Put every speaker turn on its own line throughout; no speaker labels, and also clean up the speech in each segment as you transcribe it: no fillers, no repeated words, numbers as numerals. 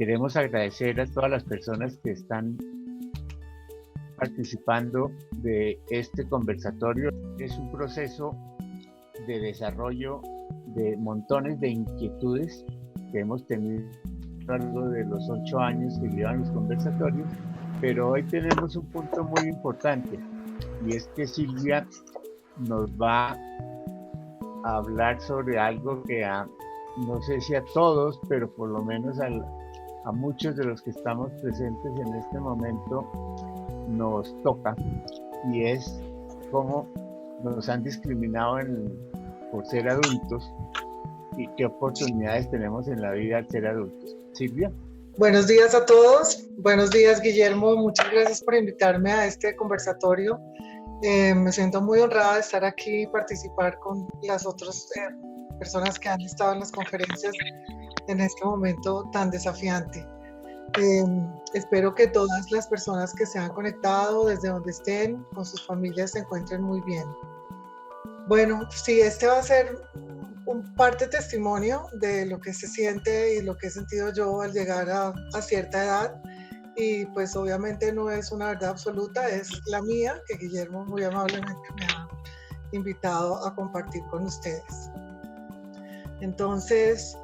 queremos agradecer a todas las personas que están participando de este conversatorio. Es un proceso de desarrollo de montones de inquietudes que hemos tenido a lo largo de los 8 años que llevan los conversatorios, pero hoy tenemos un punto muy importante, y es que Silvia nos va a hablar sobre algo que no sé si a todos, pero por lo menos a muchos de los que estamos presentes en este momento nos toca, y es cómo nos han discriminado por ser adultos y qué oportunidades tenemos en la vida al ser adultos. Silvia.
Buenos días a todos. Buenos días, Guillermo. Muchas gracias por invitarme a este conversatorio. Me siento muy honrada de estar aquí y participar con las otras personas que han estado en las conferencias en este momento tan desafiante. Espero que todas las personas que se han conectado desde donde estén con sus familias se encuentren muy bien. Bueno, sí, este va a ser un parte testimonio de lo que se siente y lo que he sentido yo al llegar a cierta edad, y pues obviamente no es una verdad absoluta, es la mía, que Guillermo muy amablemente me ha invitado a compartir con ustedes. Entonces,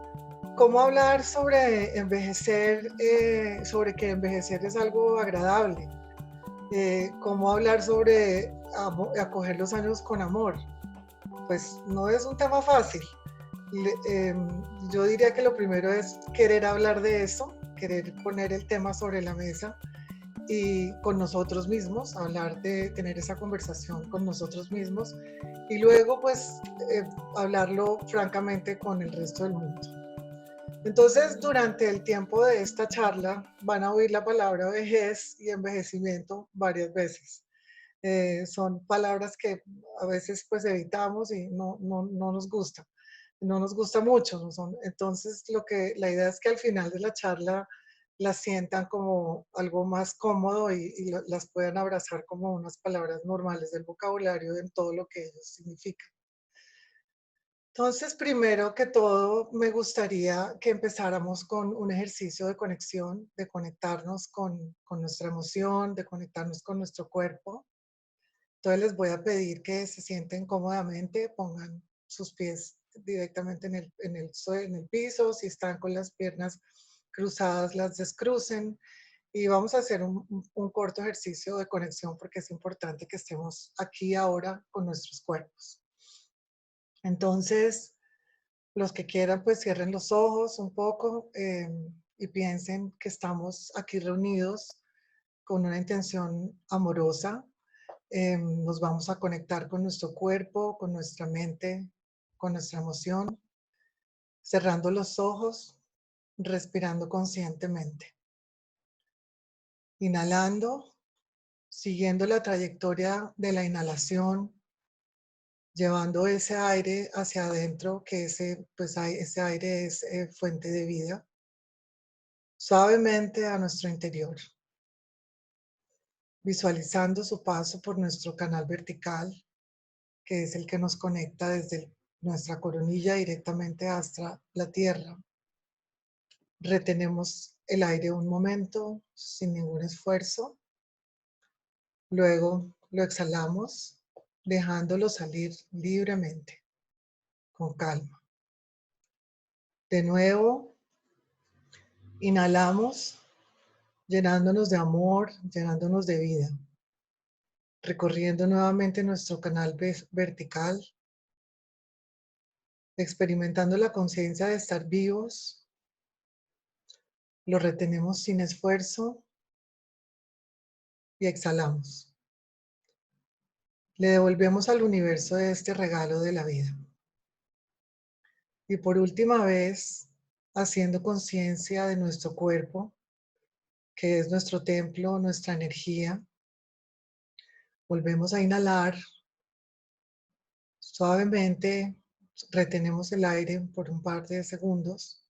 ¿cómo hablar sobre envejecer, sobre que envejecer es algo agradable? ¿Cómo hablar sobre acoger los años con amor? Pues no es un tema fácil. Yo diría que lo primero es querer hablar de eso, querer poner el tema sobre la mesa y con nosotros mismos, hablar de tener esa conversación con nosotros mismos, y luego pues hablarlo francamente con el resto del mundo. Entonces, durante el tiempo de esta charla van a oír la palabra vejez y envejecimiento varias veces. Son palabras que a veces pues evitamos y no nos gusta. No nos gusta mucho, ¿no? Entonces, la idea es que al final de la charla las sientan como algo más cómodo y las puedan abrazar como unas palabras normales del vocabulario en todo lo que ellos significan. Entonces, primero que todo, me gustaría que empezáramos con un ejercicio de conexión, de conectarnos con nuestra emoción, de conectarnos con nuestro cuerpo. Entonces les voy a pedir que se sienten cómodamente, pongan sus pies directamente en el piso. Si están con las piernas cruzadas, las descrucen, y vamos a hacer un corto ejercicio de conexión porque es importante que estemos aquí ahora con nuestros cuerpos. Entonces, los que quieran pues cierren los ojos un poco y piensen que estamos aquí reunidos con una intención amorosa. Nos vamos a conectar con nuestro cuerpo, con nuestra mente, con nuestra emoción, cerrando los ojos, respirando conscientemente. Inhalando, siguiendo la trayectoria de la inhalación, llevando ese aire hacia adentro, que ese aire es fuente de vida, suavemente a nuestro interior. Visualizando su paso por nuestro canal vertical, que es el que nos conecta desde nuestra coronilla directamente hasta la tierra. Retenemos el aire un momento sin ningún esfuerzo. Luego lo exhalamos, dejándolo salir libremente, con calma. De nuevo, inhalamos, llenándonos de amor, llenándonos de vida. Recorriendo nuevamente nuestro canal vertical, experimentando la conciencia de estar vivos. Lo retenemos sin esfuerzo y exhalamos. Le devolvemos al universo este regalo de la vida. Y por última vez, haciendo conciencia de nuestro cuerpo, que es nuestro templo, nuestra energía, volvemos a inhalar. Suavemente retenemos el aire por un par de segundos.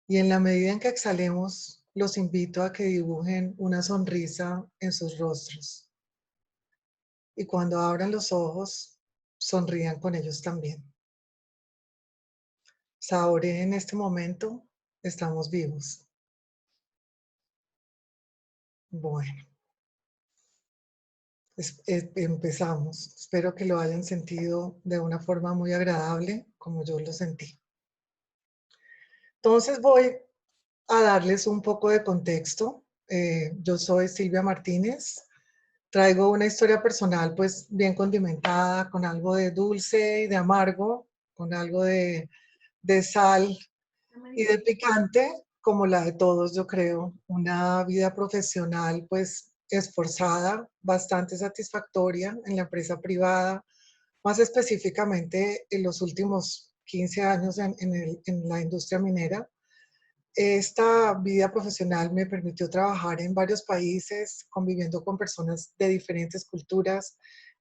Y en la medida en que exhalemos, los invito a que dibujen una sonrisa en sus rostros. Y cuando abran los ojos, sonrían con ellos también. Saboreen este momento, estamos vivos. Bueno, empezamos. Espero que lo hayan sentido de una forma muy agradable, como yo lo sentí. Entonces voy a darles un poco de contexto. Yo soy Silvia Martínez. Traigo una historia personal pues bien condimentada, con algo de dulce y de amargo, con algo de sal y de picante, como la de todos, yo creo. Una vida profesional pues esforzada, bastante satisfactoria en la empresa privada, más específicamente en los últimos 15 años en la industria minera. Esta vida profesional me permitió trabajar en varios países, conviviendo con personas de diferentes culturas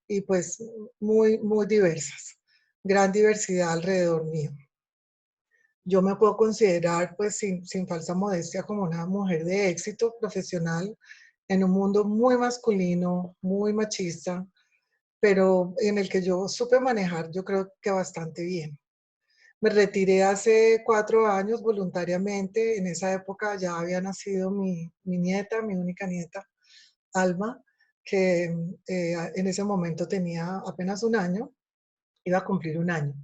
y pues muy diversas. Gran diversidad alrededor mío. Yo me puedo considerar pues sin falsa modestia como una mujer de éxito profesional en un mundo muy masculino, muy machista, pero en el que yo supe manejar, yo creo que bastante bien. Me retiré hace 4 años voluntariamente. En esa época ya había nacido mi nieta, mi única nieta, Alma, que en ese momento tenía apenas un año, iba a cumplir un año.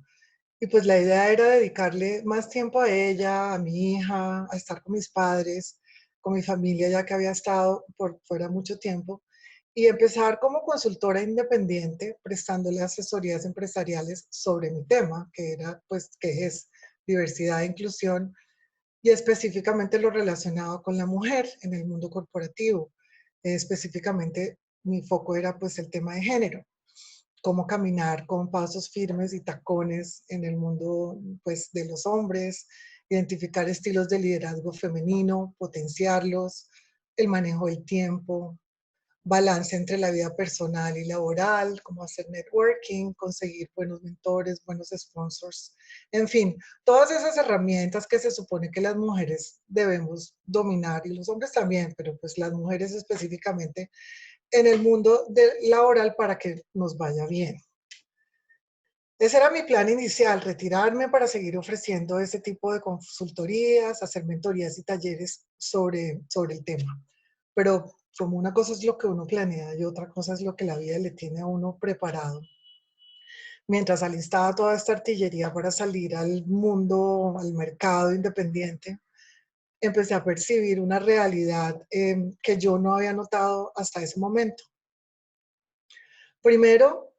Y pues la idea era dedicarle más tiempo a ella, a mi hija, a estar con mis padres, con mi familia, ya que había estado por fuera mucho tiempo, y empezar como consultora independiente, prestándole asesorías empresariales sobre mi tema, que era, pues, que es diversidad e inclusión, y específicamente lo relacionado con la mujer en el mundo corporativo. Específicamente, mi foco era, pues, el tema de género, cómo caminar con pasos firmes y tacones en el mundo pues, de los hombres, identificar estilos de liderazgo femenino, potenciarlos, el manejo del tiempo, balance entre la vida personal y laboral, cómo hacer networking, conseguir buenos mentores, buenos sponsors, en fin, todas esas herramientas que se supone que las mujeres debemos dominar y los hombres también, pero pues las mujeres específicamente en el mundo laboral para que nos vaya bien. Ese era mi plan inicial, retirarme para seguir ofreciendo ese tipo de consultorías, hacer mentorías y talleres sobre el tema. Pero como una cosa es lo que uno planea y otra cosa es lo que la vida le tiene a uno preparado. Mientras alistaba toda esta artillería para salir al mundo, al mercado independiente, empecé a percibir una realidad que yo no había notado hasta ese momento. Primero,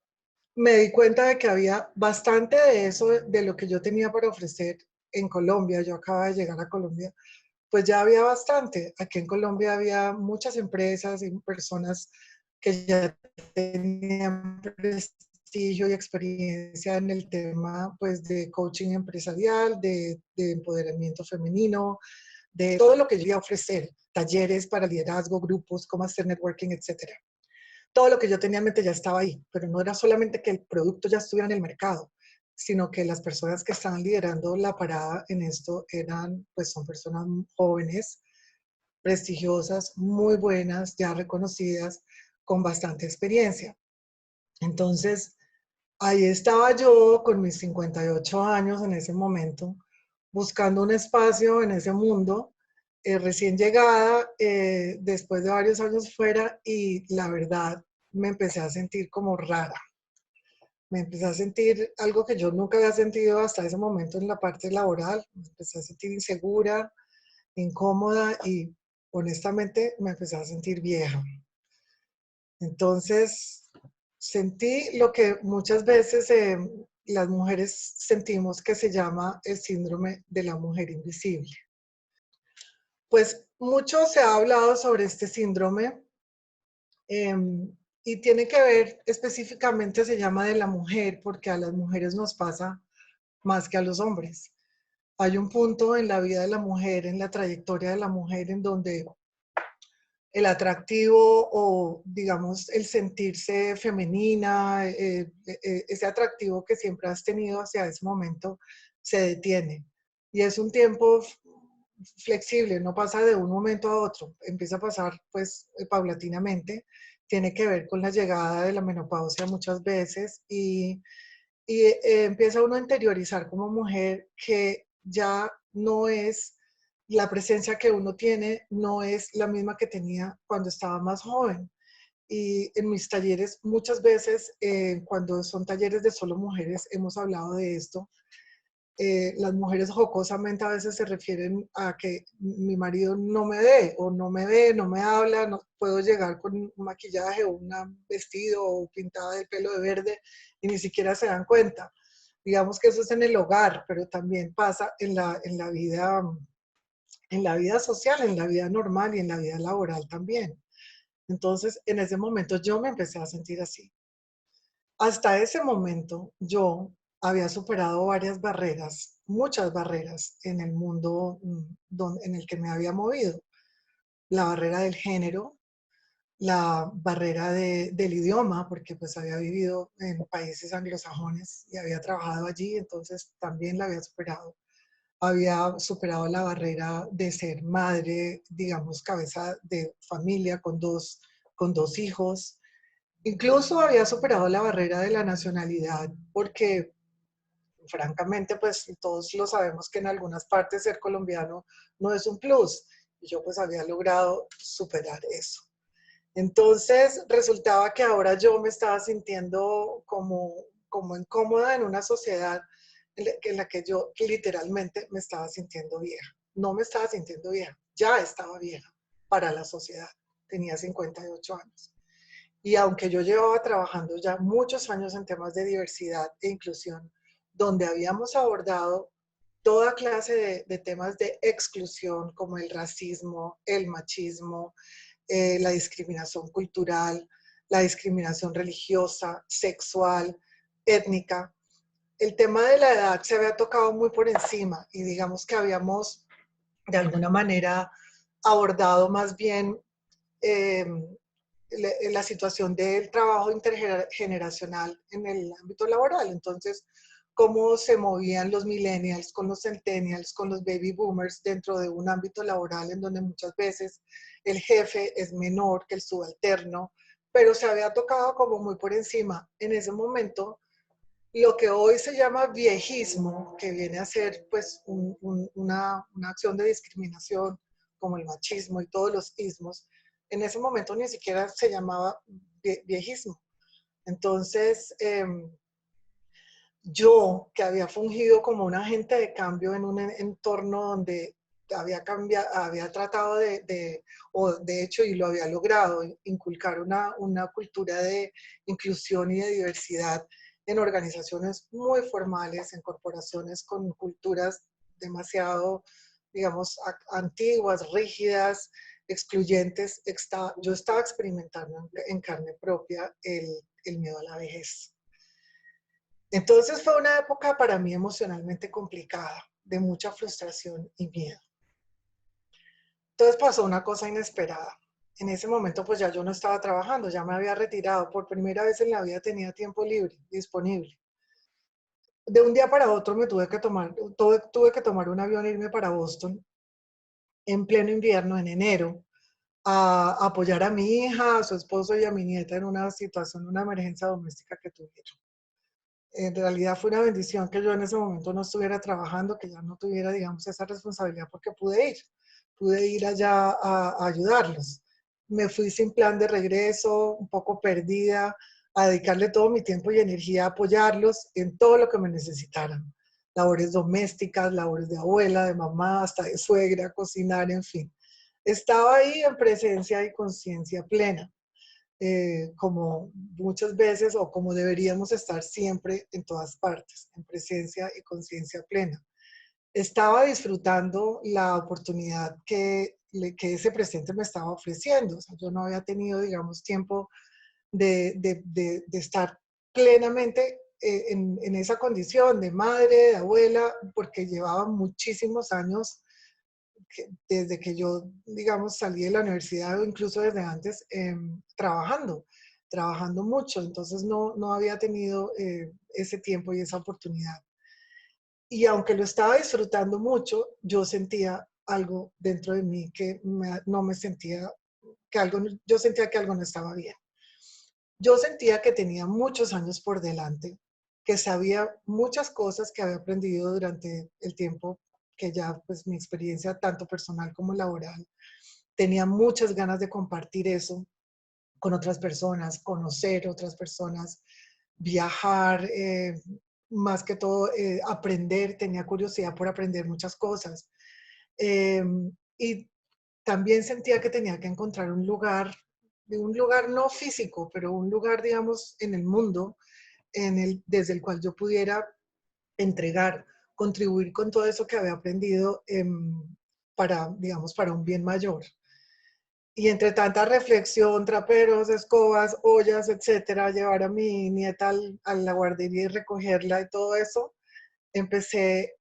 me di cuenta de que había bastante de eso, de lo que yo tenía para ofrecer en Colombia. Yo acababa de llegar a Colombia, pues ya había bastante. Aquí en Colombia había muchas empresas y personas que ya tenían prestigio y experiencia en el tema pues de coaching empresarial, de empoderamiento femenino, de todo lo que yo iba a ofrecer, talleres para liderazgo, grupos, cómo hacer networking, etcétera. Todo lo que yo tenía en mente ya estaba ahí, pero no era solamente que el producto ya estuviera en el mercado, sino que las personas que estaban liderando la parada en esto eran, pues son personas jóvenes, prestigiosas, muy buenas, ya reconocidas, con bastante experiencia. Entonces, ahí estaba yo con mis 58 años en ese momento, buscando un espacio en ese mundo, recién llegada, después de varios años fuera, y la verdad me empecé a sentir como rara. Me empecé a sentir algo que yo nunca había sentido hasta ese momento en la parte laboral. Me empecé a sentir insegura, incómoda y honestamente me empecé a sentir vieja. Entonces, sentí lo que muchas veces las mujeres sentimos, que se llama el síndrome de la mujer invisible. Pues mucho se ha hablado sobre este síndrome eh, y tiene que ver específicamente, se llama de la mujer, porque a las mujeres nos pasa más que a los hombres. Hay un punto en la vida de la mujer, en la trayectoria de la mujer, en donde el atractivo o, digamos, el sentirse femenina, ese atractivo que siempre has tenido hacia ese momento, se detiene. Y es un tiempo flexible, no pasa de un momento a otro, empieza a pasar pues paulatinamente, tiene que ver con la llegada de la menopausia muchas veces y empieza uno a interiorizar como mujer que ya no es la presencia que uno tiene no es la misma que tenía cuando estaba más joven. Y en mis talleres, muchas veces, cuando son talleres de solo mujeres, hemos hablado de esto. Las mujeres jocosamente a veces se refieren a que mi marido no me ve, o no me ve, no me habla, no puedo llegar con un maquillaje o un vestido o pintada de pelo de verde y ni siquiera se dan cuenta. Digamos que eso es en el hogar, pero también pasa en la vida social, en la vida normal y en la vida laboral también. Entonces, en ese momento yo me empecé a sentir así. Hasta ese momento yo había superado varias barreras, muchas barreras en el mundo en el que me había movido. La barrera del género, la barrera del idioma, porque pues había vivido en países anglosajones y había trabajado allí, entonces también la había superado. Había superado la barrera de ser madre, digamos, cabeza de familia con dos hijos. Incluso había superado la barrera de la nacionalidad, porque francamente, pues todos lo sabemos que en algunas partes ser colombiano no es un plus. Y yo pues había logrado superar eso. Entonces resultaba que ahora yo me estaba sintiendo como incómoda en una sociedad en la que yo literalmente me estaba sintiendo vieja. No me estaba sintiendo vieja, ya estaba vieja para la sociedad. Tenía 58 años. Y aunque yo llevaba trabajando ya muchos años en temas de diversidad e inclusión, donde habíamos abordado toda clase de temas de exclusión, como el racismo, el machismo, la discriminación cultural, la discriminación religiosa, sexual, étnica. El tema de la edad se había tocado muy por encima y digamos que habíamos de alguna manera abordado más bien eh, la situación del trabajo intergeneracional en el ámbito laboral. Entonces, cómo se movían los millennials con los centennials, con los baby boomers dentro de un ámbito laboral en donde muchas veces el jefe es menor que el subalterno, pero se había tocado como muy por encima. En ese momento, lo que hoy se llama viejismo, que viene a ser pues una acción de discriminación como el machismo y todos los ismos, en ese momento ni siquiera se llamaba viejismo. Entonces, yo que había fungido como un agente de cambio en un entorno donde había cambiado, había tratado o de hecho, y lo había logrado, inculcar una cultura de inclusión y de diversidad en organizaciones muy formales, en corporaciones con culturas demasiado, digamos, antiguas, rígidas, excluyentes. Yo estaba experimentando en carne propia el miedo a la vejez. Entonces fue una época para mí emocionalmente complicada, de mucha frustración y miedo. Entonces pasó una cosa inesperada. En ese momento pues ya yo no estaba trabajando, ya me había retirado. Por primera vez en la vida tenía tiempo libre, disponible. De un día para otro me tuve que tomar un avión e irme para Boston en pleno invierno, en enero, a apoyar a mi hija, a su esposo y a mi nieta en una situación, una emergencia doméstica que tuvieron. En realidad fue una bendición que yo en ese momento no estuviera trabajando, que ya no tuviera, digamos, esa responsabilidad porque pude ir allá a ayudarlos. Me fui sin plan de regreso, un poco perdida, a dedicarle todo mi tiempo y energía a apoyarlos en todo lo que me necesitaran. Labores domésticas, labores de abuela, de mamá, hasta de suegra, cocinar, en fin. Estaba ahí en presencia y conciencia plena, como muchas veces o como deberíamos estar siempre en todas partes, en presencia y conciencia plena. Estaba disfrutando la oportunidad que ese presente me estaba ofreciendo. O sea, yo no había tenido, digamos, tiempo de estar plenamente en esa condición de madre, de abuela, porque llevaba muchísimos años desde que yo, digamos, salí de la universidad o incluso desde antes, trabajando mucho, entonces no había tenido ese tiempo y esa oportunidad. Y aunque lo estaba disfrutando mucho, yo sentía algo dentro de mí que no me sentía, yo sentía que algo no estaba bien. Yo sentía que tenía muchos años por delante, que sabía muchas cosas que había aprendido durante el tiempo que ya pues mi experiencia tanto personal como laboral, tenía muchas ganas de compartir eso con otras personas, conocer otras personas, viajar, más que todo aprender, tenía curiosidad por aprender muchas cosas. Eh, y también sentía que tenía que encontrar un lugar no físico, pero un lugar, digamos, en el mundo, desde el cual yo pudiera entregar, contribuir con todo eso que había aprendido para, digamos, para un bien mayor. Y entre tanta reflexión, traperos, escobas, ollas, etcétera, llevar a mi nieta a la guardería y recogerla y todo eso, empecé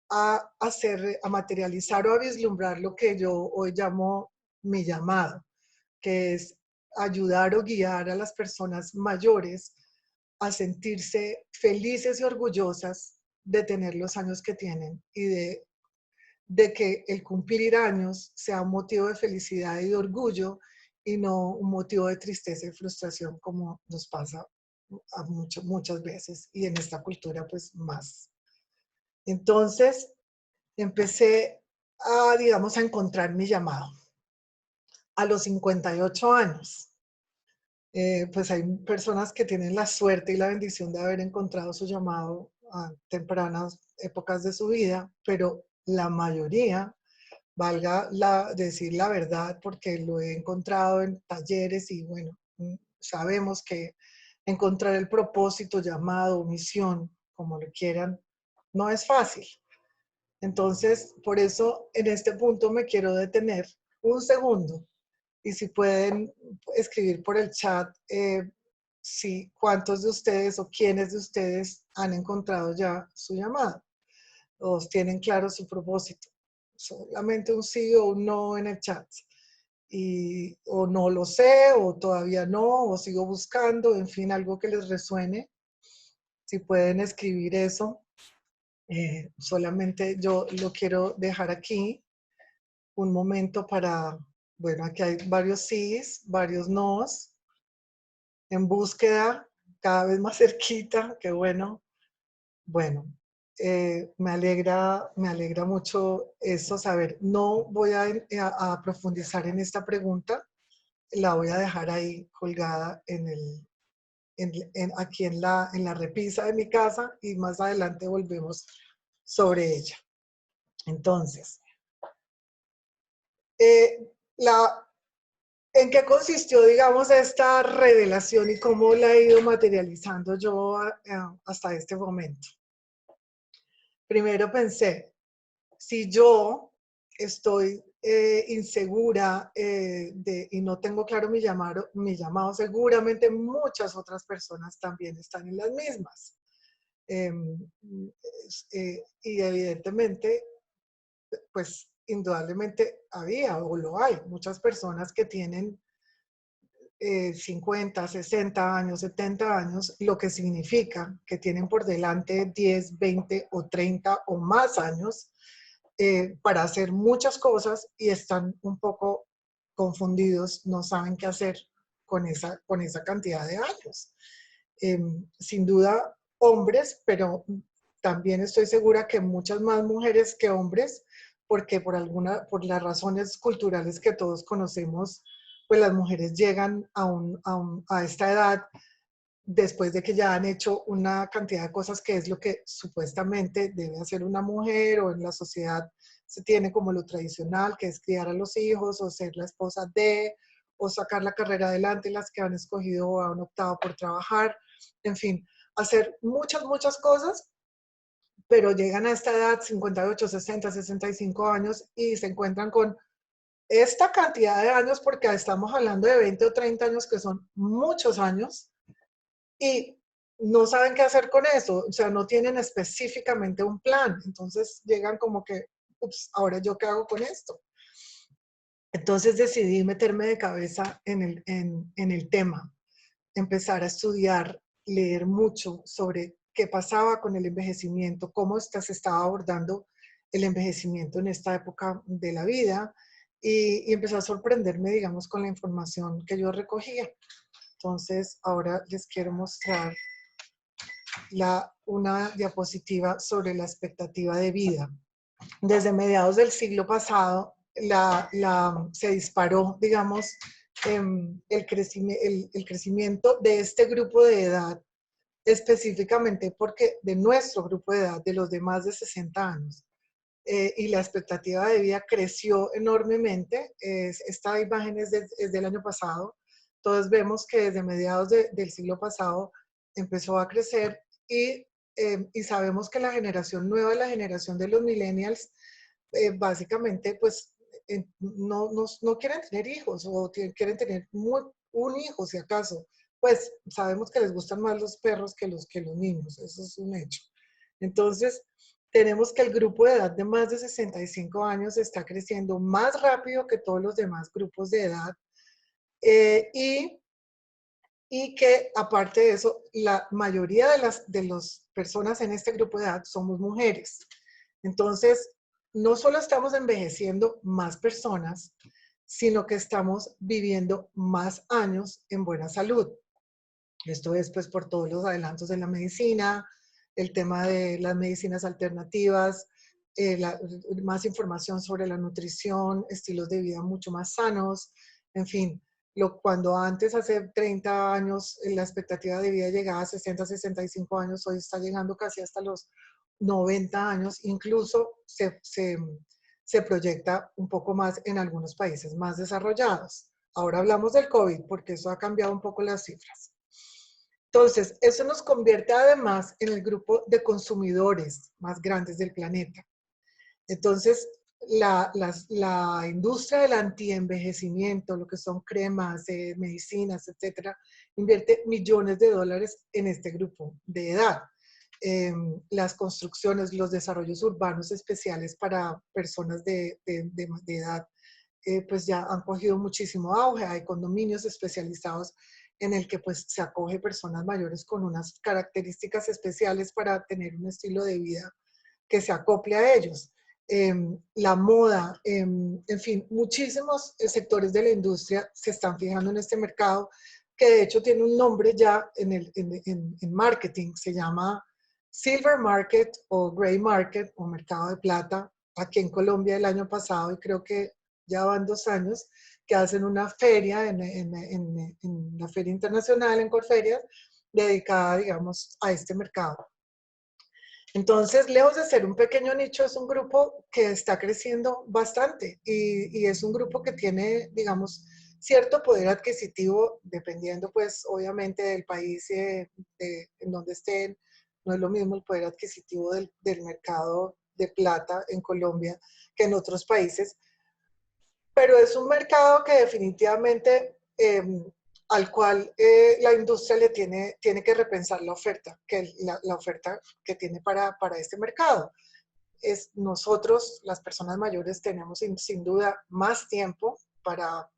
a hacer, a materializar o a vislumbrar lo que yo hoy llamo mi llamado, que es ayudar o guiar a las personas mayores a sentirse felices y orgullosas de tener los años que tienen y de que el cumplir años sea un motivo de felicidad y de orgullo y no un motivo de tristeza y frustración como nos pasa a muchas veces y en esta cultura pues más. Entonces empecé a, digamos, a encontrar mi llamado a los 58 años. Pues hay personas que tienen la suerte y la bendición de haber encontrado su llamado a tempranas épocas de su vida, pero la mayoría, decir la verdad, porque lo he encontrado en talleres y bueno, sabemos que encontrar el propósito, llamado, misión, como lo quieran, no es fácil. Entonces, por eso en este punto me quiero detener un segundo y si pueden escribir por el chat si cuántos de ustedes o quiénes de ustedes han encontrado ya su llamada o tienen claro su propósito. Solamente un sí o un no en el chat. Y, o no lo sé, o todavía no, o sigo buscando, en fin, algo que les resuene. Si pueden escribir eso, solamente yo lo quiero dejar aquí un momento para, bueno, aquí hay varios sís, varios nos, en búsqueda, cada vez más cerquita, qué bueno. Bueno, me alegra mucho eso, saber. No voy a profundizar en esta pregunta, la voy a dejar ahí colgada aquí en la repisa de mi casa y más adelante volvemos sobre ella. Entonces, eh, la, ¿en qué consistió, digamos, esta revelación y cómo la he ido materializando yo hasta este momento? Primero pensé, si yo estoy insegura y no tengo claro mi llamado, seguramente muchas otras personas también están en las mismas. Y evidentemente, pues indudablemente había o lo hay muchas personas que tienen 50, 60 años, 70 años, lo que significa que tienen por delante 10, 20 o 30 o más años para hacer muchas cosas y están un poco confundidos, no saben qué hacer con esa cantidad de años. Sin duda, hombres, pero también estoy segura que muchas más mujeres que hombres, porque por las razones culturales que todos conocemos, pues las mujeres llegan a esta edad después de que ya han hecho una cantidad de cosas que es lo que supuestamente debe hacer una mujer o en la sociedad se tiene como lo tradicional, que es criar a los hijos o ser la esposa de, o sacar la carrera adelante, las que han escogido o han optado por trabajar, en fin, hacer muchas cosas, pero llegan a esta edad, 58, 60, 65 años y se encuentran con esta cantidad de años, porque estamos hablando de 20 o 30 años, que son muchos años, y no saben qué hacer con eso, o sea, no tienen específicamente un plan, entonces llegan como que, ups, ahora yo qué hago con esto. Entonces decidí meterme de cabeza en el tema, empezar a estudiar, leer mucho sobre qué pasaba con el envejecimiento, cómo se estaba abordando el envejecimiento en esta época de la vida y empecé a sorprenderme, digamos, con la información que yo recogía. Entonces, ahora les quiero mostrar una diapositiva sobre la expectativa de vida. desde mediados del siglo pasado se disparó, digamos, el crecimiento de este grupo de edad, específicamente porque de nuestro grupo de edad, de los de más de 60 años, y la expectativa de vida creció enormemente. Esta imagen es del año pasado. Todos vemos que desde mediados del siglo pasado empezó a crecer y sabemos que la generación nueva, la generación de los millennials, básicamente pues no quieren tener hijos o quieren tener un hijo si acaso. Pues sabemos que les gustan más los perros que los niños, eso es un hecho. Entonces, tenemos que el grupo de edad de más de 65 años está creciendo más rápido que todos los demás grupos de edad eh, y, y que aparte de eso, la mayoría de las personas en este grupo de edad somos mujeres. Entonces, no solo estamos envejeciendo más personas, sino que estamos viviendo más años en buena salud. Esto es pues por todos los adelantos de la medicina, el tema de las medicinas alternativas, más información sobre la nutrición, estilos de vida mucho más sanos, en fin, cuando antes, hace 30 años, la expectativa de vida llegaba a 60, 65 años, hoy está llegando casi hasta los 90 años, incluso se proyecta un poco más en algunos países más desarrollados. Ahora hablamos del COVID porque eso ha cambiado un poco las cifras. Entonces, eso nos convierte además en el grupo de consumidores más grandes del planeta. Entonces, la industria del antienvejecimiento, lo que son cremas, medicinas, etcétera, invierte millones de dólares en este grupo de edad. Las construcciones, los desarrollos urbanos especiales para personas de edad, pues ya han cogido muchísimo auge. Hay condominios especializados en el que pues se acoge personas mayores con unas características especiales para tener un estilo de vida que se acople a ellos. La moda, en fin, muchísimos sectores de la industria se están fijando en este mercado, que de hecho tiene un nombre ya en marketing, se llama Silver Market o Gray Market o Mercado de Plata. Aquí en Colombia el año pasado, y creo que ya van 2 años, que hacen una feria en la Feria Internacional, en Corferias, dedicada, digamos, a este mercado. Entonces, lejos de ser un pequeño nicho, es un grupo que está creciendo bastante y es un grupo que tiene, digamos, cierto poder adquisitivo, dependiendo, pues, obviamente del país en donde estén. No es lo mismo el poder adquisitivo del mercado de plata en Colombia que en otros países, pero es un mercado que definitivamente al cual la industria le tiene que repensar la oferta, la oferta que tiene para este mercado. Nosotros, las personas mayores, tenemos sin duda más tiempo para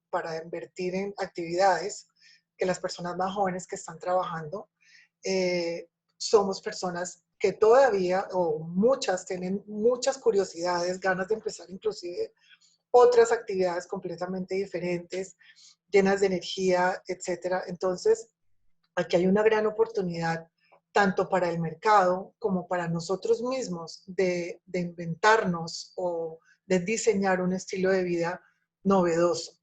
invertir en actividades que las personas más jóvenes que están trabajando. Somos personas que todavía, o muchas, tienen muchas curiosidades, ganas de empezar inclusive otras actividades completamente diferentes, llenas de energía, etcétera. Entonces, aquí hay una gran oportunidad, tanto para el mercado como para nosotros mismos, de inventarnos o de diseñar un estilo de vida novedoso.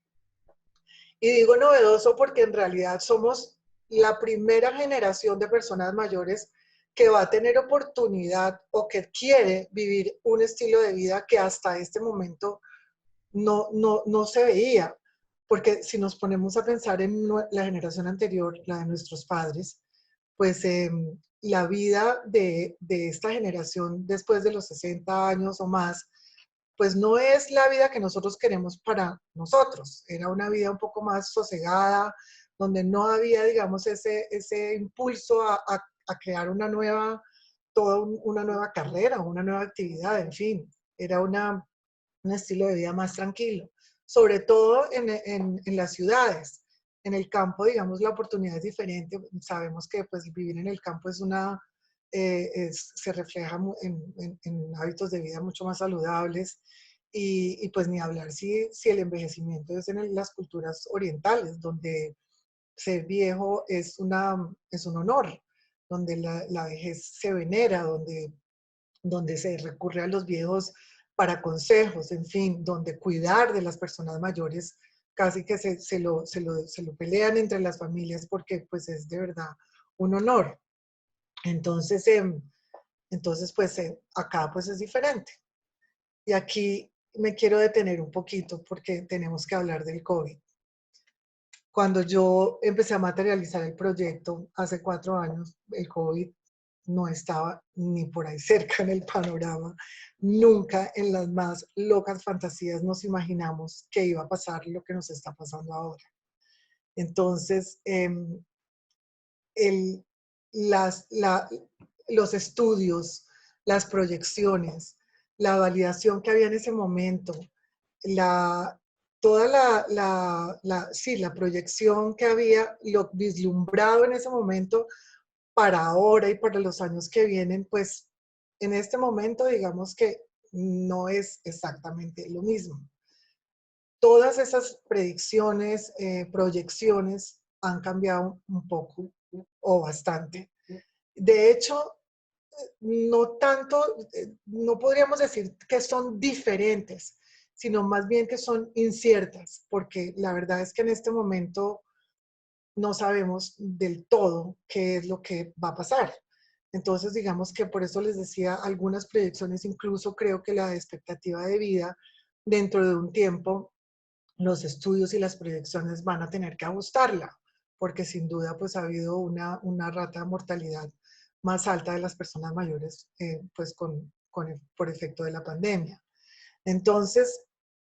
Y digo novedoso porque en realidad somos la primera generación de personas mayores que va a tener oportunidad o que quiere vivir un estilo de vida que hasta este momento no se veía, porque si nos ponemos a pensar en la generación anterior, la de nuestros padres, pues la vida de esta generación después de los 60 años o más, pues no es la vida que nosotros queremos para nosotros. Era una vida un poco más sosegada, donde no había, digamos, ese impulso a crear una nueva carrera, una nueva actividad, en fin. Era un estilo de vida más tranquilo, sobre todo en las ciudades. En el campo, digamos, la oportunidad es diferente. Sabemos que pues, vivir en el campo se refleja en hábitos de vida mucho más saludables y pues ni hablar si el envejecimiento es en las culturas orientales, donde ser viejo es un honor, donde la vejez se venera, donde se recurre a los viejos para consejos, en fin, donde cuidar de las personas mayores casi que se lo pelean entre las familias porque pues es de verdad un honor. Entonces, pues acá pues es diferente. Y aquí me quiero detener un poquito porque tenemos que hablar del COVID. Cuando yo empecé a materializar el proyecto hace 4 años, el COVID no estaba ni por ahí cerca en el panorama. Nunca en las más locas fantasías nos imaginamos que iba a pasar lo que nos está pasando ahora. Entonces, el, los estudios, las proyecciones, la validación que había en ese momento, toda la proyección que había, lo vislumbrado en ese momento para ahora y para los años que vienen, pues en este momento digamos que no es exactamente lo mismo. Todas esas predicciones, proyecciones han cambiado un poco o bastante. De hecho, no tanto, no podríamos decir que son diferentes, sino más bien que son inciertas, porque la verdad es que en este momento no sabemos del todo qué es lo que va a pasar. Entonces, digamos que por eso les decía, algunas proyecciones, incluso creo que la expectativa de vida dentro de un tiempo, los estudios y las proyecciones van a tener que ajustarla, porque sin duda pues ha habido una rata de mortalidad más alta de las personas mayores pues por efecto de la pandemia. Entonces,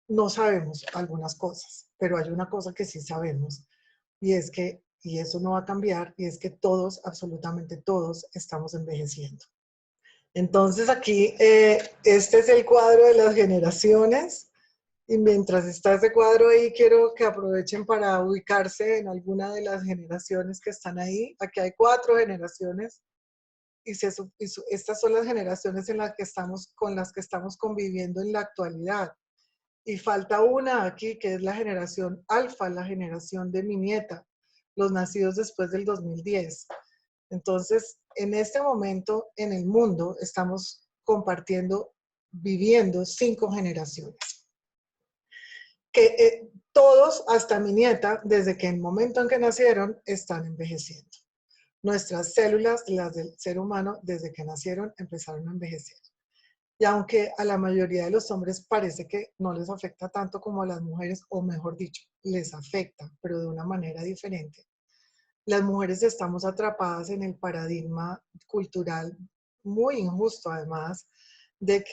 no sabemos algunas cosas, pero hay una cosa que sí sabemos y es que, y eso no va a cambiar, y es que todos, absolutamente todos, estamos envejeciendo. Entonces aquí, este es el cuadro de las generaciones. Y mientras está ese cuadro ahí, quiero que aprovechen para ubicarse en alguna de las generaciones que están ahí. Aquí hay 4 generaciones y estas son las generaciones con las que estamos conviviendo en la actualidad. Y falta una aquí, que es la generación alfa, la generación de mi nieta, los nacidos después del 2010. Entonces, en este momento en el mundo estamos compartiendo, viviendo 5 generaciones que todos, hasta mi nieta, desde que el momento en que nacieron, están envejeciendo. Nuestras células, las del ser humano, desde que nacieron, empezaron a envejecer. Y aunque a la mayoría de los hombres parece que no les afecta tanto como a las mujeres, o mejor dicho, les afecta, pero de una manera diferente. Las mujeres estamos atrapadas en el paradigma cultural muy injusto, además, de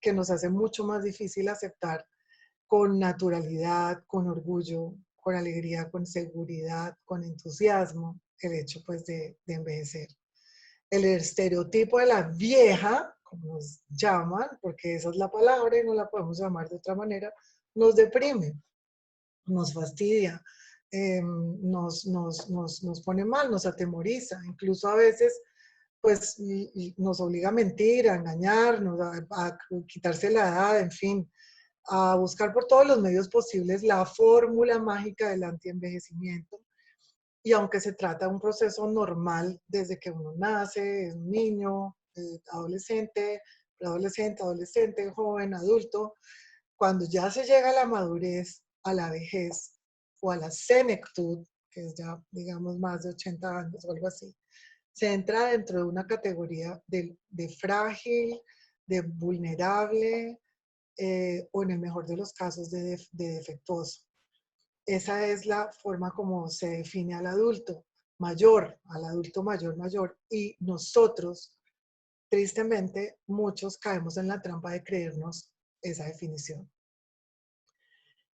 que nos hace mucho más difícil aceptar con naturalidad, con orgullo, con alegría, con seguridad, con entusiasmo, el hecho pues de envejecer. El estereotipo de la vieja, como nos llaman, porque esa es la palabra y no la podemos llamar de otra manera, nos deprime, nos fastidia, nos pone mal, nos atemoriza, incluso a veces pues nos obliga a mentir, a engañarnos, a quitarse la edad, en fin, a buscar por todos los medios posibles la fórmula mágica del antienvejecimiento. Y aunque se trata de un proceso normal desde que uno nace, es un niño, adolescente, preadolescente, adolescente, joven, adulto, cuando ya se llega a la madurez, a la vejez o a la senectud, que es ya, digamos, más de 80 años o algo así, se entra dentro de una categoría de frágil, de vulnerable, o en el mejor de los casos de defectuoso. Esa es la forma como se define al adulto mayor, al adulto mayor, mayor. Y nosotros, tristemente, muchos caemos en la trampa de creernos esa definición.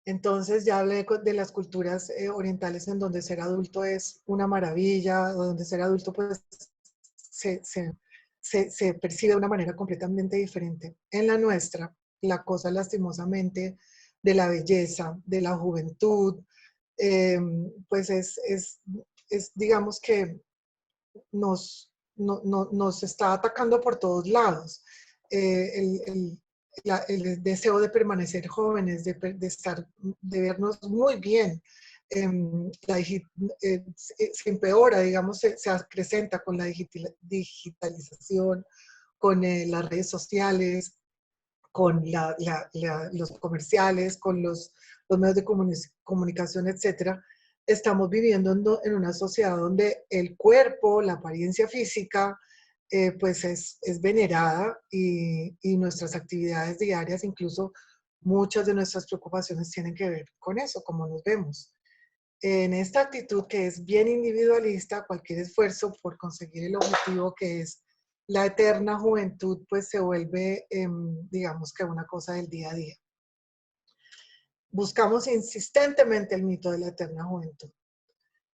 Entonces ya hablé de las culturas orientales en donde ser adulto es una maravilla, donde ser adulto pues se percibe de una manera completamente diferente. En la nuestra, la cosa lastimosamente de la belleza, de la juventud, pues digamos que nos está atacando por todos lados. El deseo de permanecer jóvenes, de vernos muy bien, se empeora, digamos, se acrecenta con la digitalización, con las redes sociales, con los comerciales, con los medios de comunicación, etcétera, estamos viviendo en una sociedad donde el cuerpo, la apariencia física, pues es venerada y nuestras actividades diarias, incluso muchas de nuestras preocupaciones tienen que ver con eso, como nos vemos. En esta actitud que es bien individualista, cualquier esfuerzo por conseguir el objetivo que es la eterna juventud, pues se vuelve, digamos que una cosa del día a día. Buscamos insistentemente el mito de la eterna juventud.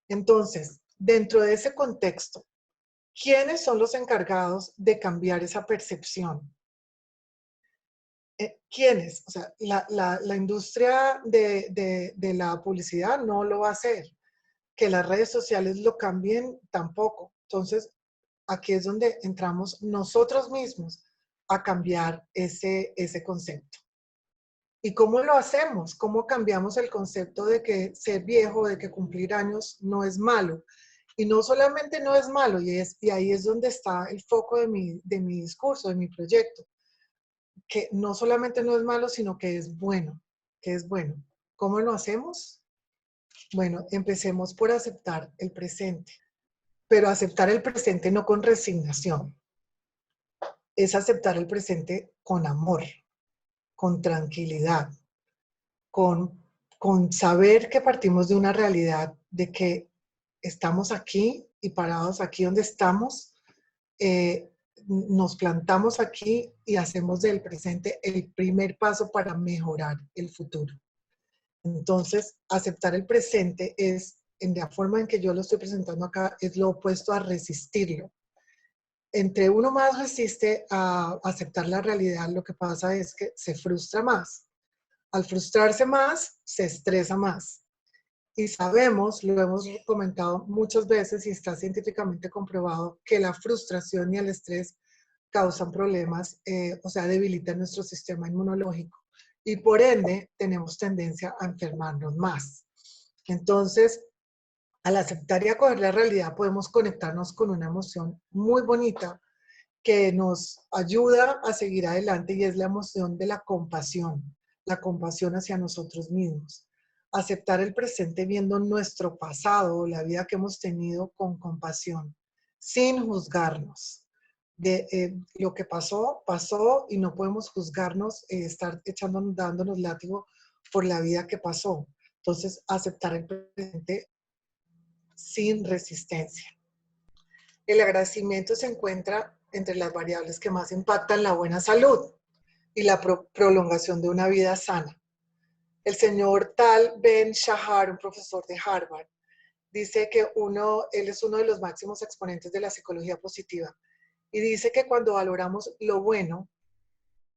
Entonces, dentro de ese contexto, ¿quiénes son los encargados de cambiar esa percepción? ¿Quiénes? O sea, la industria de la publicidad no lo va a hacer. Que las redes sociales lo cambien tampoco. Entonces, aquí es donde entramos nosotros mismos a cambiar ese concepto. ¿Y cómo lo hacemos? ¿Cómo cambiamos el concepto de que ser viejo, de que cumplir años no es malo? Y no solamente no es malo, y ahí es donde está el foco de mi discurso, de mi proyecto, que no solamente no es malo, sino que es bueno, que es bueno. ¿Cómo lo hacemos? Bueno, empecemos por aceptar el presente, pero aceptar el presente no con resignación, es aceptar el presente con amor, con tranquilidad, con, con saber que partimos de una realidad, de que estamos aquí y parados aquí donde estamos, nos plantamos aquí y hacemos del presente el primer paso para mejorar el futuro. Entonces, aceptar el presente es, en la forma en que yo lo estoy presentando acá, es lo opuesto a resistirlo. Entre uno más resiste a aceptar la realidad, lo que pasa es que se frustra más. Al frustrarse más, se estresa más. Y sabemos, lo hemos comentado muchas veces y está científicamente comprobado, que la frustración y el estrés causan problemas, o sea, debilitan nuestro sistema inmunológico. Y por ende, tenemos tendencia a enfermarnos más. Entonces, al aceptar y acoger la realidad, podemos conectarnos con una emoción muy bonita que nos ayuda a seguir adelante y es la emoción de la compasión hacia nosotros mismos. Aceptar el presente viendo nuestro pasado, la vida que hemos tenido con compasión, sin juzgarnos. Lo que pasó, pasó y no podemos juzgarnos, estar dándonos látigo por la vida que pasó. Entonces, aceptar el presente sin resistencia. El agradecimiento se encuentra entre las variables que más impactan la buena salud y la prolongación de una vida sana. El señor Tal Ben Shahar, un profesor de Harvard, dice que él es uno de los máximos exponentes de la psicología positiva y dice que cuando valoramos lo bueno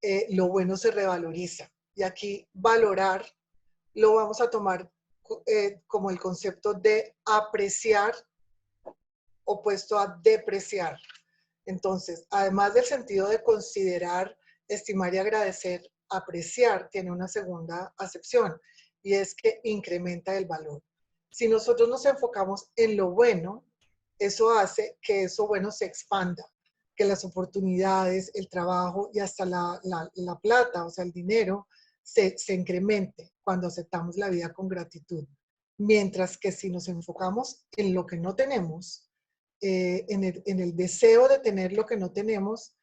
se revaloriza. Y aquí valorar lo vamos a tomar como el concepto de apreciar opuesto a depreciar. Entonces, además del sentido de considerar, estimar y agradecer, apreciar tiene una segunda acepción y es que incrementa el valor. Si nosotros nos enfocamos en lo bueno, eso hace que eso bueno se expanda, que las oportunidades, el trabajo y hasta la plata, o sea, el dinero, se incremente cuando aceptamos la vida con gratitud. Mientras que si nos enfocamos en lo que no tenemos, en el deseo de tener lo que no tenemos,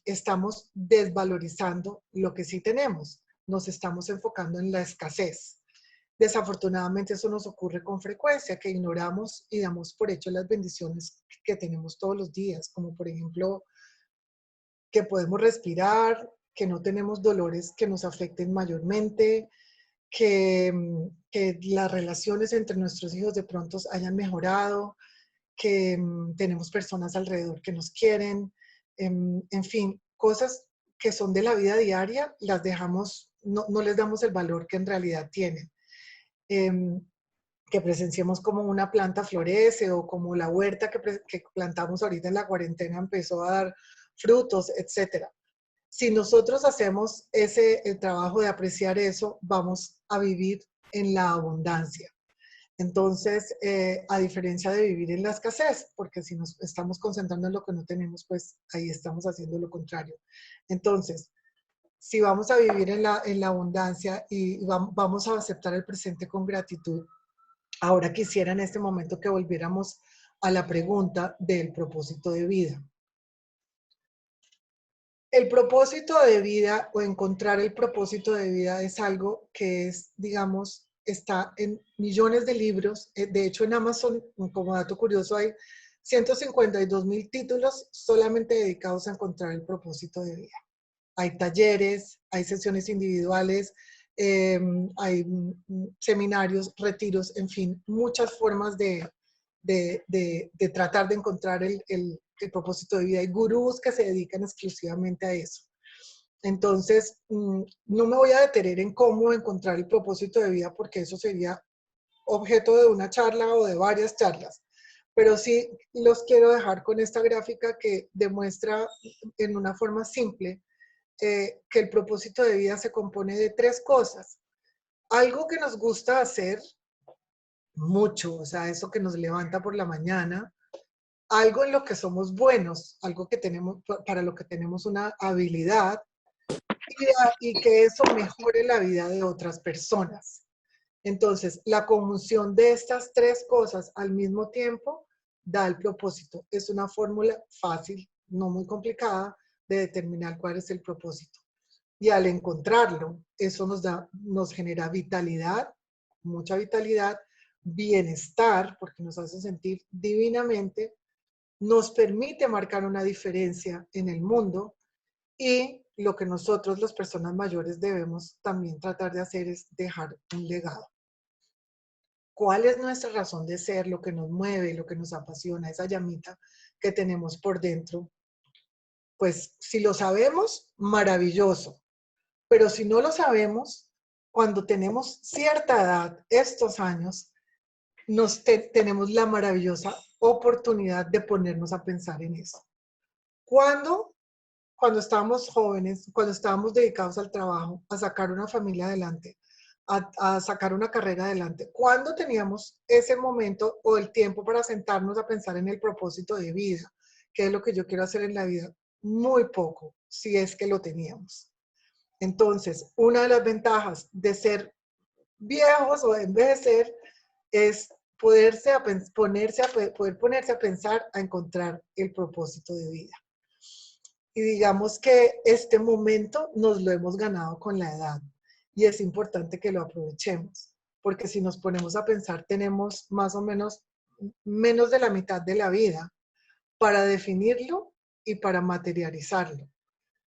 estamos desvalorizando lo que sí tenemos. Nos estamos enfocando en la escasez. Desafortunadamente eso nos ocurre con frecuencia, que ignoramos y damos por hecho las bendiciones que tenemos todos los días, como por ejemplo que podemos respirar, que no tenemos dolores que nos afecten mayormente, que las relaciones entre nuestros hijos de pronto hayan mejorado, que tenemos personas alrededor que nos quieren, en fin, cosas que son de la vida diaria, las dejamos, no les damos el valor que en realidad tienen. Que presenciemos como una planta florece o como la huerta que plantamos ahorita en la cuarentena empezó a dar frutos, etc. Si nosotros hacemos el trabajo de apreciar eso, vamos a vivir en la abundancia. Entonces, a diferencia de vivir en la escasez, porque si nos estamos concentrando en lo que no tenemos, pues ahí estamos haciendo lo contrario. Entonces, si vamos a vivir en la abundancia y vamos a aceptar el presente con gratitud, ahora quisiera en este momento que volviéramos a la pregunta del propósito de vida. El propósito de vida o encontrar el propósito de vida es algo que es, digamos, está en millones de libros. De hecho, en Amazon, como dato curioso, hay 152.000 títulos solamente dedicados a encontrar el propósito de vida. Hay talleres, hay sesiones individuales, hay seminarios, retiros, en fin, muchas formas de tratar de encontrar el propósito de vida. Hay gurús que se dedican exclusivamente a eso. Entonces, no me voy a detener en cómo encontrar el propósito de vida porque eso sería objeto de una charla o de varias charlas. Pero sí los quiero dejar con esta gráfica que demuestra en una forma simple que el propósito de vida se compone de 3 cosas. Algo que nos gusta hacer mucho, o sea, eso que nos levanta por la mañana, algo en lo que somos buenos, algo que tenemos, para lo que tenemos una habilidad y que eso mejore la vida de otras personas. Entonces, la conjunción de estas 3 cosas al mismo tiempo da el propósito. Es una fórmula fácil, no muy complicada, de determinar cuál es el propósito. Y al encontrarlo, eso nos genera vitalidad, mucha vitalidad, bienestar, porque nos hace sentir divinamente, nos permite marcar una diferencia en el mundo y lo que nosotros, las personas mayores, debemos también tratar de hacer es dejar un legado. ¿Cuál es nuestra razón de ser, lo que nos mueve, lo que nos apasiona, esa llamita que tenemos por dentro? Pues si lo sabemos, maravilloso. Pero si no lo sabemos, cuando tenemos cierta edad, estos años, tenemos la maravillosa oportunidad de ponernos a pensar en eso. Cuando estábamos jóvenes, cuando estábamos dedicados al trabajo, a sacar una familia adelante, a sacar una carrera adelante, ¿cuándo teníamos ese momento o el tiempo para sentarnos a pensar en el propósito de vida? ¿Qué es lo que yo quiero hacer en la vida? Muy poco, si es que lo teníamos. Entonces, una de las ventajas de ser viejos o de envejecer es poder ponerse a pensar, a encontrar el propósito de vida. Y digamos que este momento nos lo hemos ganado con la edad y es importante que lo aprovechemos, porque si nos ponemos a pensar, tenemos más o menos de la mitad de la vida para definirlo y para materializarlo.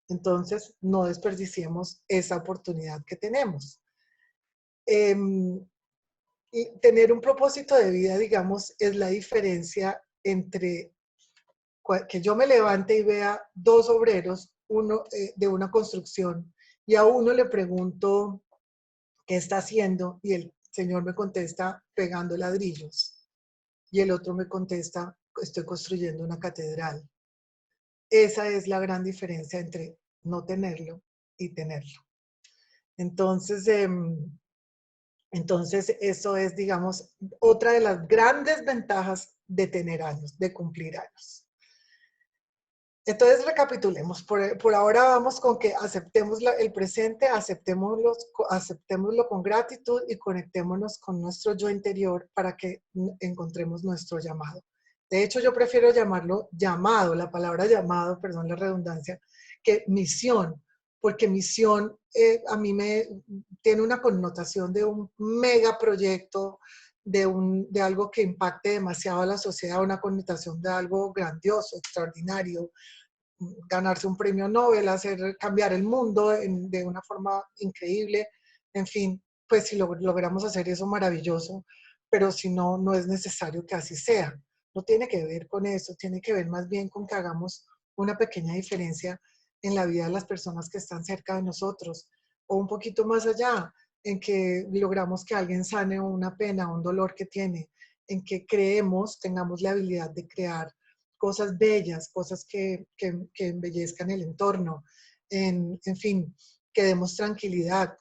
Entonces, no desperdiciemos esa oportunidad que tenemos. Y tener un propósito de vida, digamos, es la diferencia entre que yo me levante y vea 2 obreros, uno de una construcción, y a uno le pregunto qué está haciendo y el señor me contesta pegando ladrillos y el otro me contesta estoy construyendo una catedral. Esa es la gran diferencia entre no tenerlo y tenerlo. Entonces, eso es, digamos, otra de las grandes ventajas de tener años, de cumplir años. Entonces, recapitulemos. Por ahora vamos con que aceptemos el presente, aceptémoslo con gratitud y conectémonos con nuestro yo interior para que encontremos nuestro llamado. De hecho, yo prefiero llamarlo llamado, la palabra llamado, perdón la redundancia, que misión, porque misión a mí me tiene una connotación de un megaproyecto, de algo que impacte demasiado a la sociedad, una connotación de algo grandioso, extraordinario, ganarse un premio Nobel, cambiar el mundo de una forma increíble, en fin, pues si logramos hacer eso, maravilloso, pero si no, no es necesario que así sea. No tiene que ver con eso, tiene que ver más bien con que hagamos una pequeña diferencia en la vida de las personas que están cerca de nosotros, o un poquito más allá, en que logramos que alguien sane una pena, un dolor que tiene, en que tengamos la habilidad de crear cosas bellas, cosas que embellezcan el entorno, en fin, que demos tranquilidad.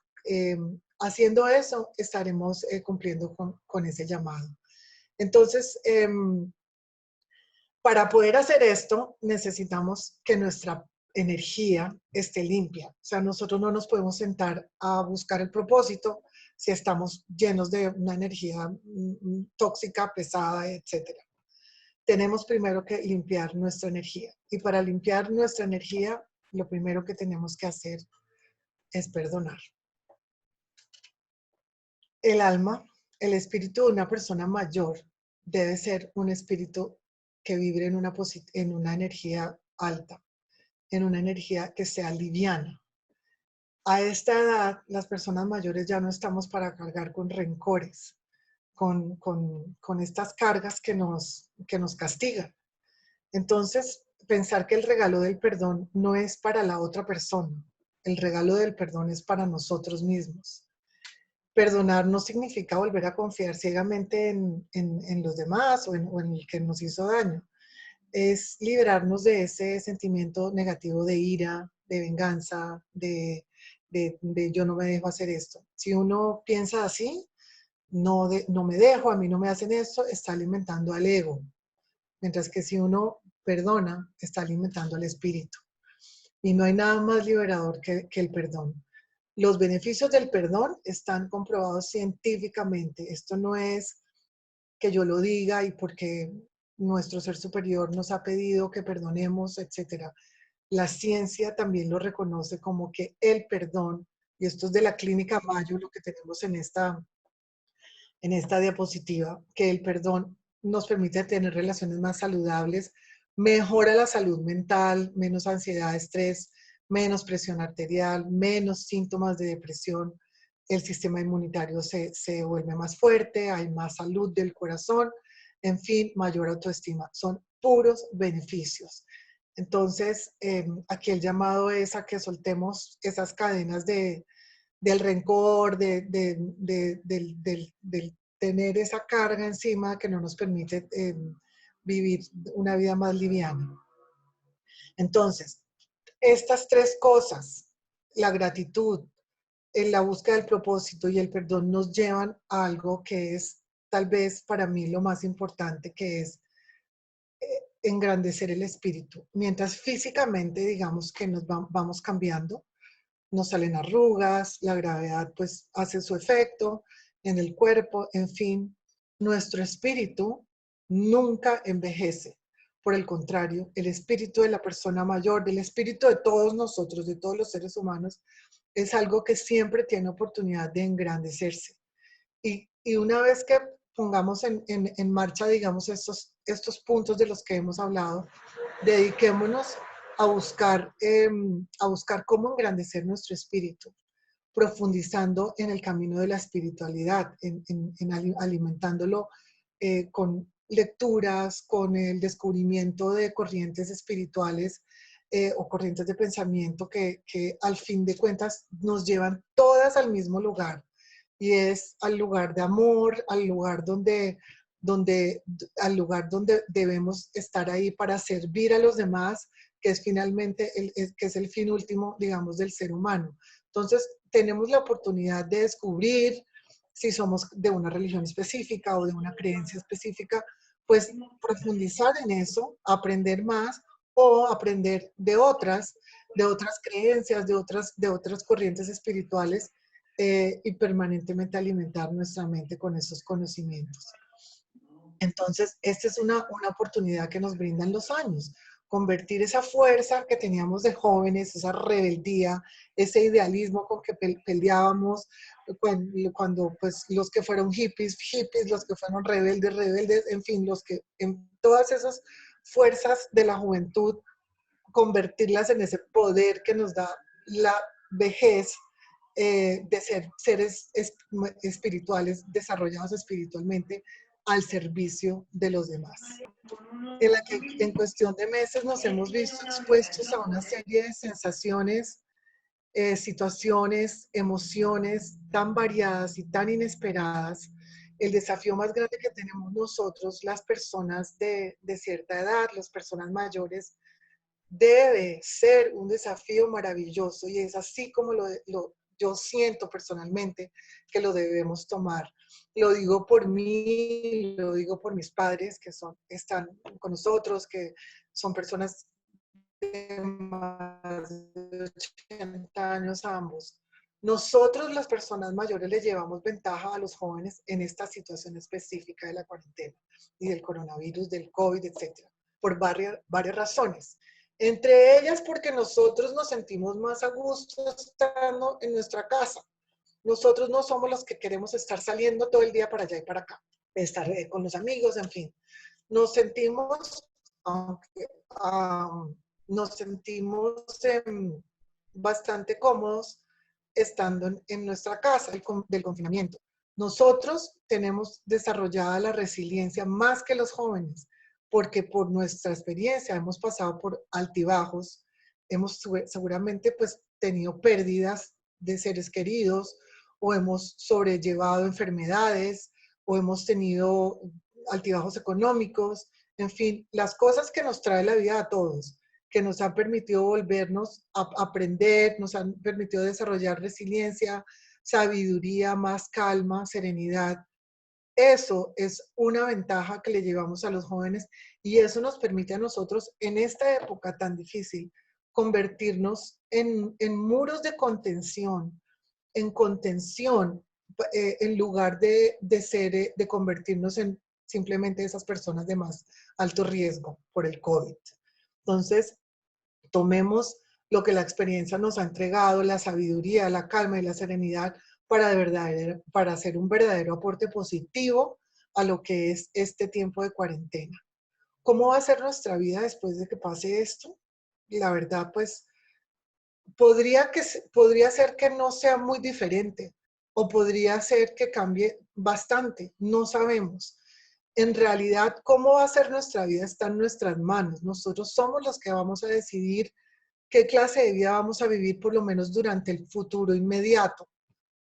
Haciendo eso, estaremos cumpliendo con ese llamado. Entonces, para poder hacer esto, necesitamos que nuestra energía esté limpia. O sea, nosotros no nos podemos sentar a buscar el propósito si estamos llenos de una energía tóxica, pesada, etcétera. Tenemos primero que limpiar nuestra energía. Y para limpiar nuestra energía, lo primero que tenemos que hacer es perdonar. El alma, el espíritu de una persona mayor debe ser un espíritu que vibre en una energía alta, en una energía que sea liviana. A esta edad, las personas mayores ya no estamos para cargar con rencores, con estas cargas que nos castigan. Entonces, pensar que el regalo del perdón no es para la otra persona, el regalo del perdón es para nosotros mismos. Perdonar no significa volver a confiar ciegamente en los demás o en el que nos hizo daño. Es liberarnos de ese sentimiento negativo de ira, de venganza, de yo no me dejo hacer esto. Si uno piensa así, no me dejo, a mí no me hacen esto, está alimentando al ego. Mientras que si uno perdona, está alimentando al espíritu. Y no hay nada más liberador que el perdón. Los beneficios del perdón están comprobados científicamente. Esto no es que yo lo diga y porque nuestro ser superior nos ha pedido que perdonemos, etcétera. La ciencia también lo reconoce como que el perdón, y esto es de la clínica Mayo, lo que tenemos en esta diapositiva, que el perdón nos permite tener relaciones más saludables, mejora la salud mental, menos ansiedad, estrés, menos presión arterial, menos síntomas de depresión, el sistema inmunitario se vuelve más fuerte, hay más salud del corazón, en fin, mayor autoestima. Son puros beneficios. Entonces, aquí el llamado es a que soltemos esas cadenas del rencor, del tener esa carga encima que no nos permite vivir una vida más liviana. Entonces, estas tres cosas, la gratitud, en la búsqueda del propósito y el perdón nos llevan a algo que es tal vez para mí lo más importante, que es engrandecer el espíritu. Mientras físicamente digamos que vamos cambiando, nos salen arrugas, la gravedad pues hace su efecto en el cuerpo, en fin, nuestro espíritu nunca envejece. Por el contrario, el espíritu de la persona mayor, del espíritu de todos nosotros, de todos los seres humanos, es algo que siempre tiene oportunidad de engrandecerse. Y una vez que pongamos en marcha, digamos, estos puntos de los que hemos hablado, dediquémonos a buscar cómo engrandecer nuestro espíritu, profundizando en el camino de la espiritualidad, alimentándolo con lecturas, con el descubrimiento de corrientes espirituales o corrientes de pensamiento que al fin de cuentas nos llevan todas al mismo lugar, y es al lugar de amor, al lugar donde debemos estar ahí para servir a los demás, que es finalmente que es el fin último, digamos, del ser humano. Entonces, tenemos la oportunidad de descubrir si somos de una religión específica o de una creencia específica, pues profundizar en eso, aprender más o aprender de otras creencias, de otras corrientes espirituales y permanentemente alimentar nuestra mente con esos conocimientos. Entonces, esta es una oportunidad que nos brindan los años, convertir esa fuerza que teníamos de jóvenes, esa rebeldía, ese idealismo con que peleábamos cuando pues los que fueron hippies, hippies, los que fueron rebeldes, rebeldes, en fin, en todas esas fuerzas de la juventud, convertirlas en ese poder que nos da la vejez de ser seres espirituales, desarrollados espiritualmente al servicio de los demás. En la que en cuestión de meses nos hemos visto expuestos a una serie de sensaciones, situaciones, emociones tan variadas y tan inesperadas. El desafío más grande que tenemos nosotros, las personas de cierta edad, las personas mayores, debe ser un desafío maravilloso y es así como yo siento personalmente que lo debemos tomar. Lo digo por mí, lo digo por mis padres que están con nosotros, que son personas de más de 80 años ambos. Nosotros, las personas mayores, le llevamos ventaja a los jóvenes en esta situación específica de la cuarentena y del coronavirus, del COVID, etcétera, por varias razones. Entre ellas, porque nosotros nos sentimos más a gusto estando en nuestra casa. Nosotros no somos los que queremos estar saliendo todo el día para allá y para acá, estar con los amigos, en fin. Nos sentimos, aunque, nos sentimos bastante cómodos estando en nuestra casa del confinamiento. Nosotros tenemos desarrollada la resiliencia más que los jóvenes, porque por nuestra experiencia hemos pasado por altibajos, hemos seguramente pues tenido pérdidas de seres queridos, o hemos sobrellevado enfermedades, o hemos tenido altibajos económicos, en fin, las cosas que nos trae la vida a todos, que nos han permitido volvernos a aprender, nos han permitido desarrollar resiliencia, sabiduría, más calma, serenidad. Eso es una ventaja que le llevamos a los jóvenes y eso nos permite a nosotros en esta época tan difícil convertirnos en muros de contención, en contención, en lugar de convertirnos en simplemente esas personas de más alto riesgo por el COVID. Entonces, tomemos lo que la experiencia nos ha entregado, la sabiduría, la calma y la serenidad para hacer un verdadero aporte positivo a lo que es este tiempo de cuarentena. ¿Cómo va a ser nuestra vida después de que pase esto? La verdad, pues, podría ser que no sea muy diferente o podría ser que cambie bastante, no sabemos. En realidad, cómo va a ser nuestra vida está en nuestras manos. Nosotros somos los que vamos a decidir qué clase de vida vamos a vivir por lo menos durante el futuro inmediato.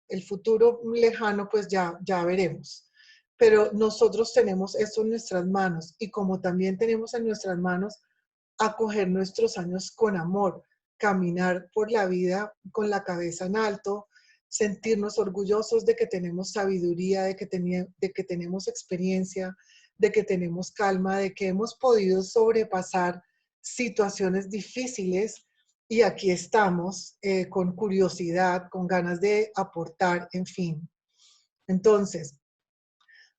El futuro lejano, pues ya veremos. Pero nosotros tenemos esto en nuestras manos y como también tenemos en nuestras manos acoger nuestros años con amor, caminar por la vida con la cabeza en alto, sentirnos orgullosos de que tenemos sabiduría, de que tenemos experiencia, de que tenemos calma, de que hemos podido sobrepasar situaciones difíciles y aquí estamos con curiosidad, con ganas de aportar, en fin. Entonces,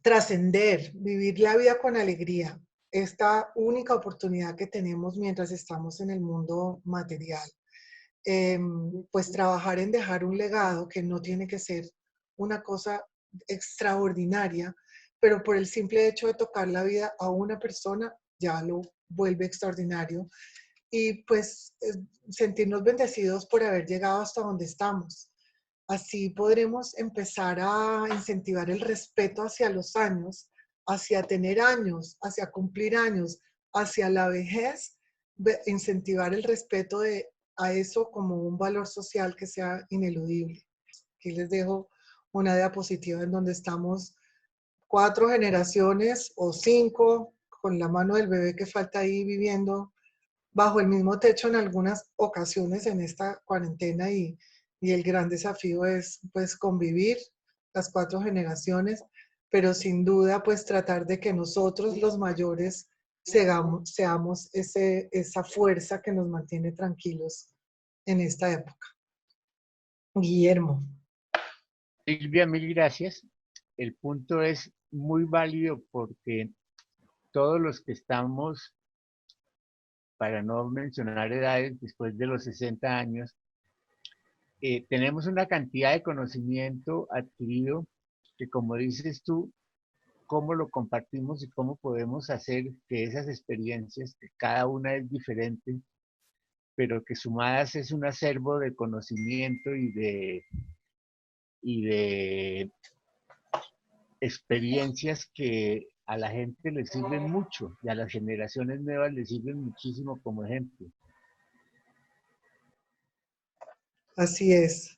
trascender, vivir la vida con alegría, esta única oportunidad que tenemos mientras estamos en el mundo material. Pues trabajar en dejar un legado que no tiene que ser una cosa extraordinaria, pero por el simple hecho de tocar la vida a una persona ya lo vuelve extraordinario y pues sentirnos bendecidos por haber llegado hasta donde estamos. Así podremos empezar a incentivar el respeto hacia los años, hacia tener años, hacia cumplir años, hacia la vejez, incentivar el respeto a eso como un valor social que sea ineludible. Aquí les dejo una diapositiva en donde estamos 4 generaciones o 5 con la mano del bebé que falta ahí viviendo bajo el mismo techo en algunas ocasiones en esta cuarentena y el gran desafío es pues convivir las 4 generaciones, pero sin duda pues tratar de que nosotros los mayores seamos esa fuerza que nos mantiene tranquilos en esta época. Guillermo.
Silvia, mil gracias. El punto es muy válido porque todos los que estamos, para no mencionar edades, después de los 60 años, tenemos una cantidad de conocimiento adquirido que, como dices tú, cómo lo compartimos y cómo podemos hacer que esas experiencias, que cada una es diferente, pero que sumadas es un acervo de conocimiento y de experiencias que a la gente le sirven mucho y a las generaciones nuevas les sirven muchísimo como ejemplo.
Así es.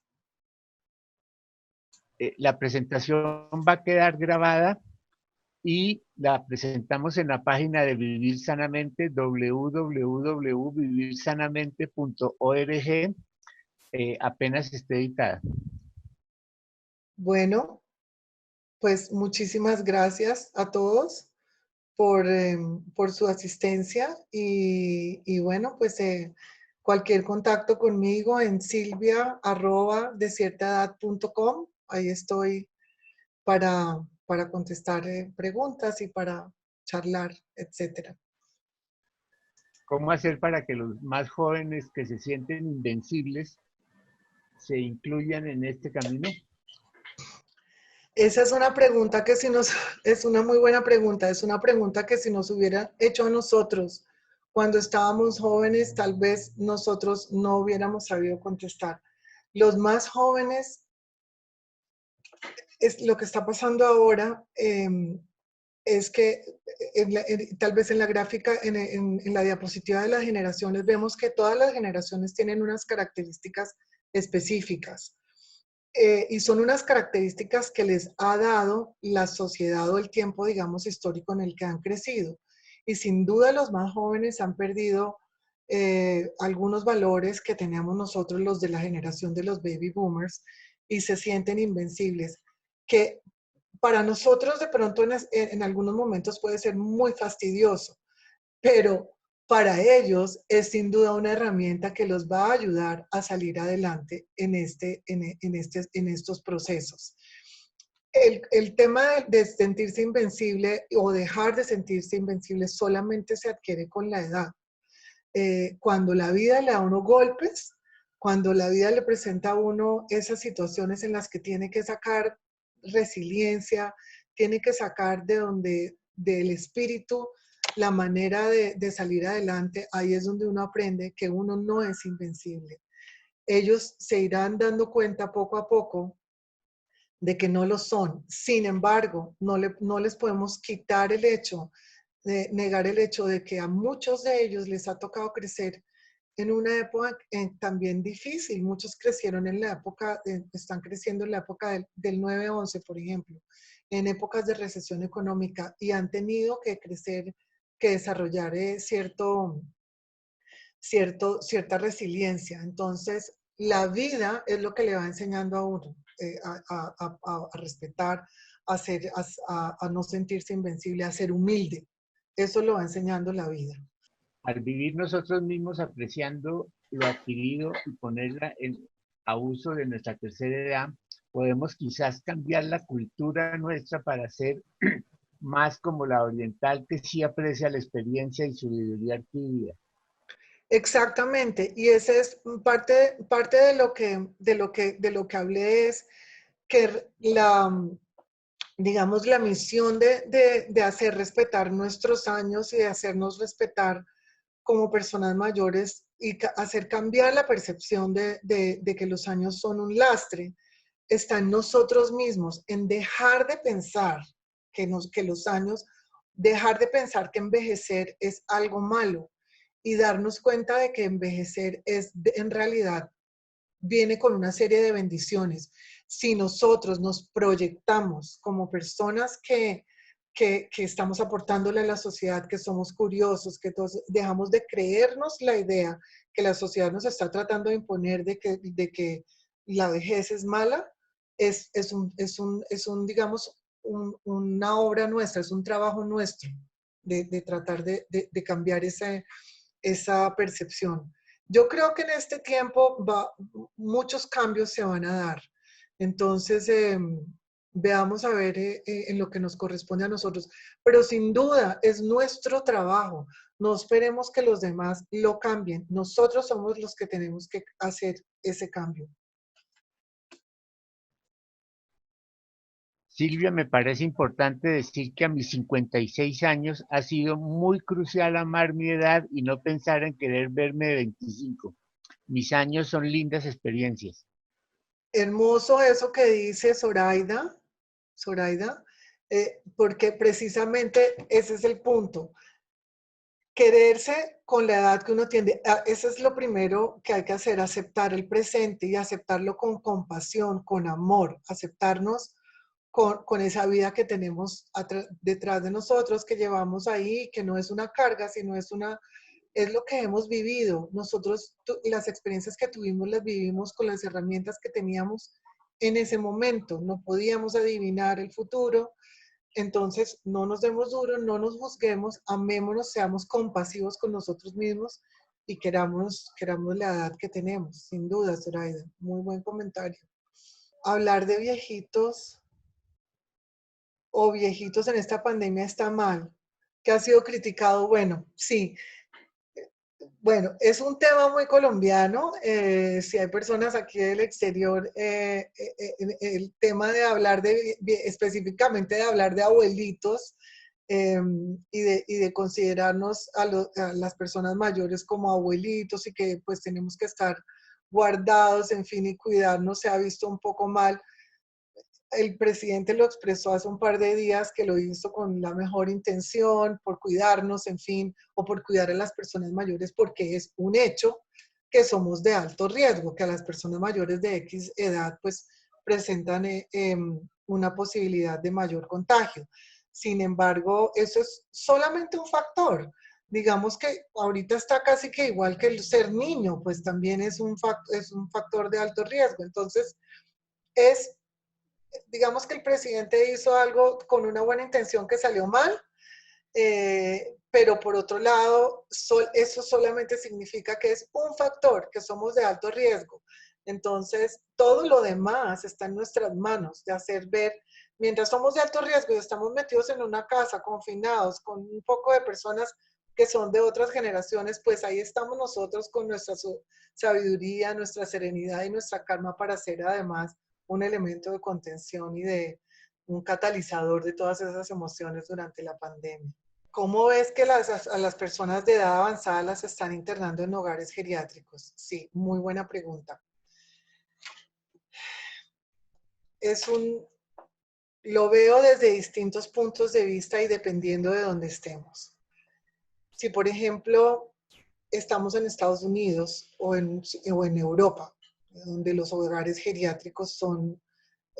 La presentación va a quedar grabada y la presentamos en la página de Vivir Sanamente, www.vivirsanamente.org, apenas esté editada.
Bueno, pues muchísimas gracias a todos. por su asistencia y bueno, pues cualquier contacto conmigo en silvia@desiertaedad.com. Ahí estoy para contestar preguntas y para charlar, etcétera.
¿Cómo hacer para que los más jóvenes que se sienten invencibles se incluyan en este camino?
Esa es una pregunta que si nos, es una muy buena pregunta, es una pregunta que si nos hubiera hecho a nosotros cuando estábamos jóvenes, tal vez nosotros no hubiéramos sabido contestar. Los más jóvenes, es lo que está pasando ahora, es que tal vez en la gráfica, en la diapositiva de las generaciones, vemos que todas las generaciones tienen unas características específicas. Y son unas características que les ha dado la sociedad o el tiempo, digamos, histórico en el que han crecido. Y sin duda los más jóvenes han perdido algunos valores que teníamos nosotros, los de la generación de los baby boomers, y se sienten invencibles, que para nosotros de pronto en algunos momentos puede ser muy fastidioso, pero para ellos es sin duda una herramienta que los va a ayudar a salir adelante en estos procesos. El tema de sentirse invencible o dejar de sentirse invencible solamente se adquiere con la edad. Cuando la vida le da uno golpes, cuando la vida le presenta a uno esas situaciones en las que tiene que sacar resiliencia, tiene que sacar del espíritu la manera de salir adelante, ahí es donde uno aprende que uno no es invencible. Ellos se irán dando cuenta poco a poco de que no lo son. Sin embargo, no les podemos quitar el hecho, de negar el hecho de que a muchos de ellos les ha tocado crecer en una época también difícil. Muchos crecieron en la época, están creciendo en la época del 9/11, por ejemplo, en épocas de recesión económica y han tenido que crecer, que desarrollar cierta resiliencia. Entonces, la vida es lo que le va enseñando a uno a respetar, a no sentirse invencible, a ser humilde. Eso lo va enseñando la vida.
Al vivir nosotros mismos apreciando lo adquirido y ponerla a uso de nuestra tercera edad, podemos quizás cambiar la cultura nuestra para ser más como la oriental que sí aprecia la experiencia y su sabiduría adquirida.
Exactamente, y ese es parte de lo que hablé es que digamos, la misión de hacer respetar nuestros años y de hacernos respetar como personas mayores y hacer cambiar la percepción de que los años son un lastre, está en nosotros mismos, en dejar de pensar que los años, dejar de pensar que envejecer es algo malo y darnos cuenta de que envejecer en realidad viene con una serie de bendiciones. Si nosotros nos proyectamos como personas que estamos aportándole a la sociedad, que somos curiosos, que todos dejamos de creernos la idea que la sociedad nos está tratando de imponer de que la vejez es mala, digamos, una obra nuestra, es un trabajo nuestro de tratar de cambiar esa percepción. Yo creo que en este tiempo muchos cambios se van a dar. Entonces, veamos a ver en lo que nos corresponde a nosotros. Pero sin duda es nuestro trabajo. No esperemos que los demás lo cambien. Nosotros somos los que tenemos que hacer ese cambio.
Silvia, me parece importante decir que a mis 56 años ha sido muy crucial amar mi edad y no pensar en querer verme de 25. Mis años son lindas experiencias.
Hermoso eso que dice Zoraida, porque precisamente ese es el punto. Quererse con la edad que uno tiene, eso es lo primero que hay que hacer, aceptar el presente y aceptarlo con compasión, con amor, aceptarnos con esa vida que tenemos detrás de nosotros, que llevamos ahí, que no es una carga, sino es lo que hemos vivido. Nosotros, las experiencias que tuvimos, las vivimos con las herramientas que teníamos en ese momento. No podíamos adivinar el futuro, Entonces, no nos demos duro, no nos juzguemos, amémonos, seamos compasivos con nosotros mismos y queramos la edad que tenemos. Sin duda, Zoraida. Muy buen comentario. Hablar de viejitos o viejitos en esta pandemia está mal, que ha sido criticado. Bueno, sí. Bueno, es un tema muy colombiano. Si hay personas aquí del exterior, el tema de hablar específicamente de hablar de abuelitos y de considerarnos a las personas mayores como abuelitos y que pues tenemos que estar guardados, en fin, y cuidarnos, se ha visto un poco mal. El presidente lo expresó hace un par de días que lo hizo con la mejor intención, por cuidarnos, en fin, o por cuidar a las personas mayores, porque es un hecho que somos de alto riesgo, que a las personas mayores de X edad pues presentan una posibilidad de mayor contagio. Sin embargo, eso es solamente un factor. Digamos que ahorita está casi que igual que el ser niño, pues también es un factor de alto riesgo. Entonces, es digamos que el presidente hizo algo con una buena intención que salió mal, pero por otro lado, eso solamente significa que es un factor, que somos de alto riesgo. Entonces, todo lo demás está en nuestras manos de hacer ver, mientras somos de alto riesgo y estamos metidos en una casa, confinados, con un poco de personas que son de otras generaciones, pues ahí estamos nosotros con nuestra sabiduría, nuestra serenidad y nuestra calma para ser además un elemento de contención y de un catalizador de todas esas emociones durante la pandemia. ¿Cómo ves que a las personas de edad avanzada las están internando en hogares geriátricos? Sí, muy buena pregunta. Lo veo desde distintos puntos de vista y dependiendo de dónde estemos. Si, por ejemplo, estamos en Estados Unidos o en Europa, donde los hogares geriátricos son,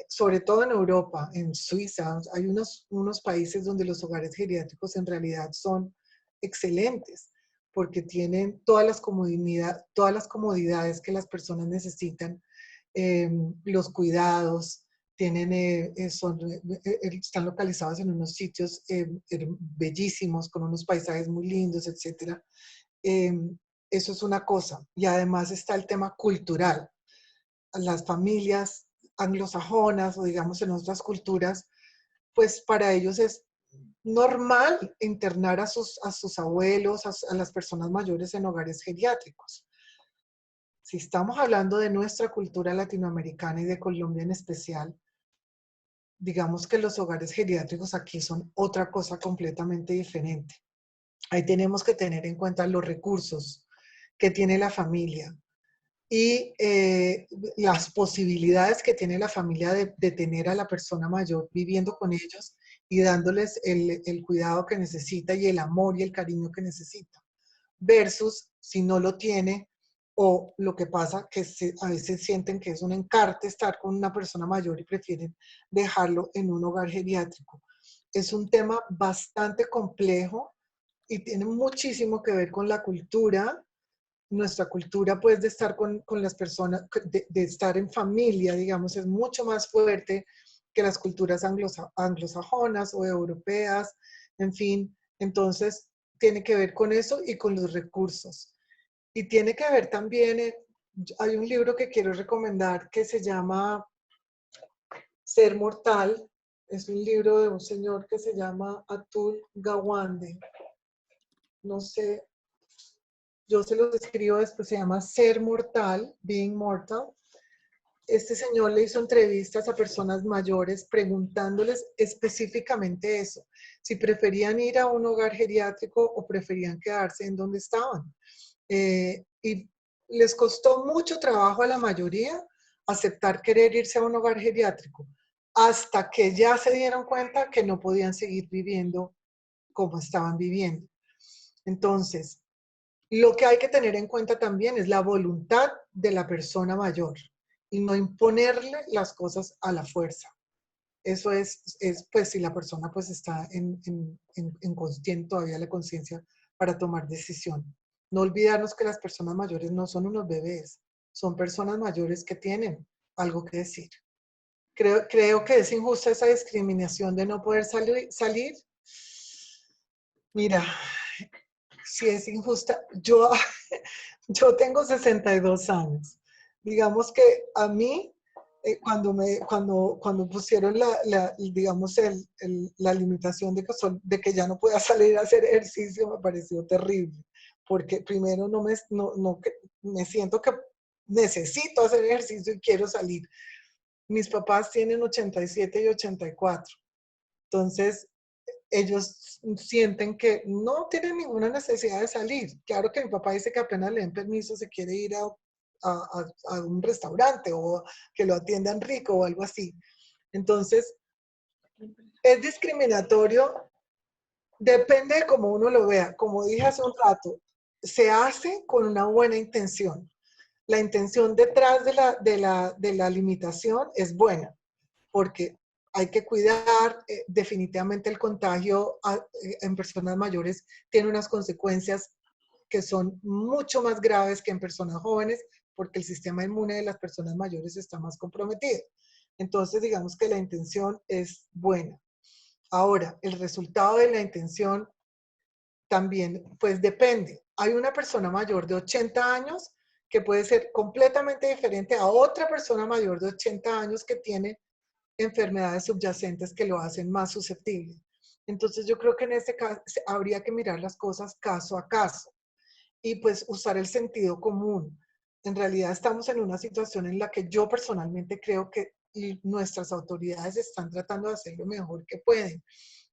sobre todo en Europa, en Suiza, hay unos países donde los hogares geriátricos en realidad son excelentes, porque tienen todas las comodidades que las personas necesitan, los cuidados, están localizados en unos sitios bellísimos, con unos paisajes muy lindos, etc. Eso es una cosa. Y además está el tema cultural. Las familias anglosajonas o digamos en otras culturas, pues para ellos es normal internar a sus abuelos, a las personas mayores en hogares geriátricos. Si estamos hablando de nuestra cultura latinoamericana y de Colombia en especial, digamos que los hogares geriátricos aquí son otra cosa completamente diferente. Ahí tenemos que tener en cuenta los recursos que tiene la familia y las posibilidades que tiene la familia de tener a la persona mayor viviendo con ellos y dándoles el cuidado que necesita y el amor y el cariño que necesita. Versus si no lo tiene o lo que pasa que a veces sienten que es un encarte estar con una persona mayor y prefieren dejarlo en un hogar geriátrico. Es un tema bastante complejo y tiene muchísimo que ver con la cultura, nuestra cultura pues de estar con las personas, de estar en familia, digamos, es mucho más fuerte que las culturas anglosajonas o europeas, en fin. Entonces, tiene que ver con eso y con los recursos. Y tiene que ver también, hay un libro que quiero recomendar que se llama Ser Mortal. Es un libro de un señor que se llama Atul Gawande. No sé, yo se los escribo después, se llama Ser Mortal, Being Mortal. Este señor le hizo entrevistas a personas mayores preguntándoles específicamente eso, si preferían ir a un hogar geriátrico o preferían quedarse en donde estaban. Y les costó mucho trabajo a la mayoría aceptar querer irse a un hogar geriátrico, hasta que ya se dieron cuenta que no podían seguir viviendo como estaban viviendo. Entonces, lo que hay que tener en cuenta también es la voluntad de la persona mayor y no imponerle las cosas a la fuerza. Eso es pues si la persona pues está tiene todavía la conciencia para tomar decisión. No olvidarnos que las personas mayores no son unos bebés, son personas mayores que tienen algo que decir. Creo que es injusta esa discriminación de no poder salir. Mira, si es injusta, yo tengo 62 años. Digamos que a mí, cuando pusieron digamos, la limitación de que ya no pueda salir a hacer ejercicio, me pareció terrible. Porque primero me siento que necesito hacer ejercicio y quiero salir. Mis papás tienen 87 y 84. Entonces, ellos sienten que no tienen ninguna necesidad de salir. Claro que mi papá dice que apenas le den permiso se quiere ir a un restaurante o que lo atiendan rico o algo así. Entonces, es discriminatorio, depende de cómo uno lo vea. Como dije hace un rato, se hace con una buena intención. La intención detrás de la limitación es buena, porque hay que cuidar, definitivamente el contagio en personas mayores tiene unas consecuencias que son mucho más graves que en personas jóvenes, porque el sistema inmune de las personas mayores está más comprometido. Entonces, digamos que la intención es buena. Ahora, el resultado de la intención también, pues depende. Hay una persona mayor de 80 años que puede ser completamente diferente a otra persona mayor de 80 años que tiene enfermedades subyacentes que lo hacen más susceptible. Entonces yo creo que en este caso habría que mirar las cosas caso a caso y pues usar el sentido común. En realidad estamos en una situación en la que yo personalmente creo que nuestras autoridades están tratando de hacer lo mejor que pueden.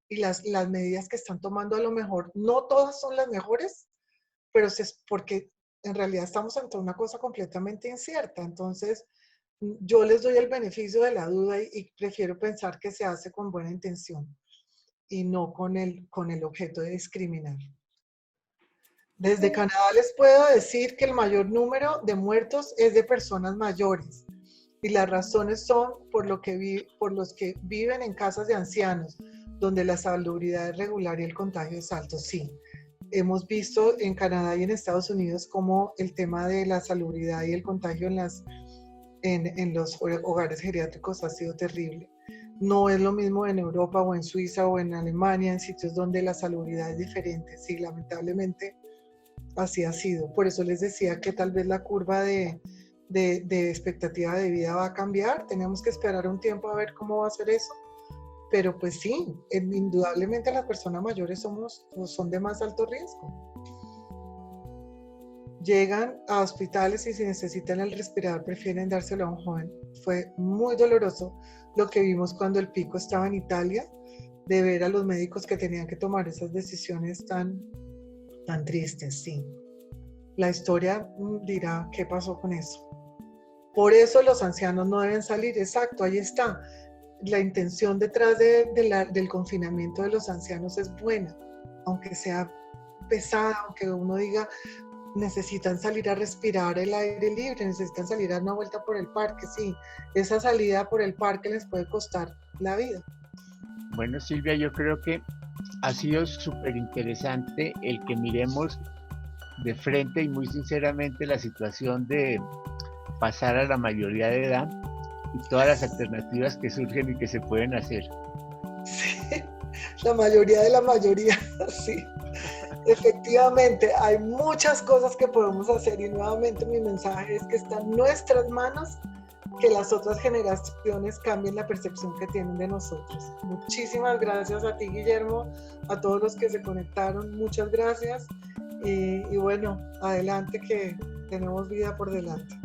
Y las medidas que están tomando a lo mejor, no todas son las mejores, pero es porque en realidad estamos ante una cosa completamente incierta. Entonces, yo les doy el beneficio de la duda y prefiero pensar que se hace con buena intención y no con el objeto de discriminar. Desde Canadá les puedo decir que el mayor número de muertos es de personas mayores y las razones son por los que viven en casas de ancianos, donde la salubridad es regular y el contagio es alto. Sí, hemos visto en Canadá y en Estados Unidos cómo el tema de la salubridad y el contagio en los hogares geriátricos ha sido terrible. No es lo mismo en Europa o en Suiza o en Alemania, en sitios donde la salubridad es diferente. Sí, lamentablemente así ha sido. Por eso les decía que tal vez la curva de expectativa de vida va a cambiar. Tenemos que esperar un tiempo a ver cómo va a ser eso. Pero pues sí, indudablemente las personas mayores son de más alto riesgo. Llegan a hospitales y si necesitan el respirador prefieren dárselo a un joven. Fue muy doloroso lo que vimos cuando el pico estaba en Italia, de ver a los médicos que tenían que tomar esas decisiones tan tristes, sí. La historia dirá qué pasó con eso. Por eso los ancianos no deben salir, exacto, ahí está. La intención detrás del confinamiento de los ancianos es buena, aunque sea pesada, aunque uno diga necesitan salir a respirar el aire libre, necesitan salir a dar una vuelta por el parque, sí, esa salida por el parque les puede costar la vida.
Bueno, Silvia, yo creo que ha sido súper interesante el que miremos de frente y muy sinceramente la situación de pasar a la mayoría de edad y todas las alternativas que surgen y que se pueden hacer.
Sí, la mayoría de la mayoría, sí. Efectivamente, hay muchas cosas que podemos hacer y nuevamente mi mensaje es que está en nuestras manos que las otras generaciones cambien la percepción que tienen de nosotros. Muchísimas gracias a ti, Guillermo, a todos los que se conectaron, muchas gracias y bueno, adelante que tenemos vida por delante.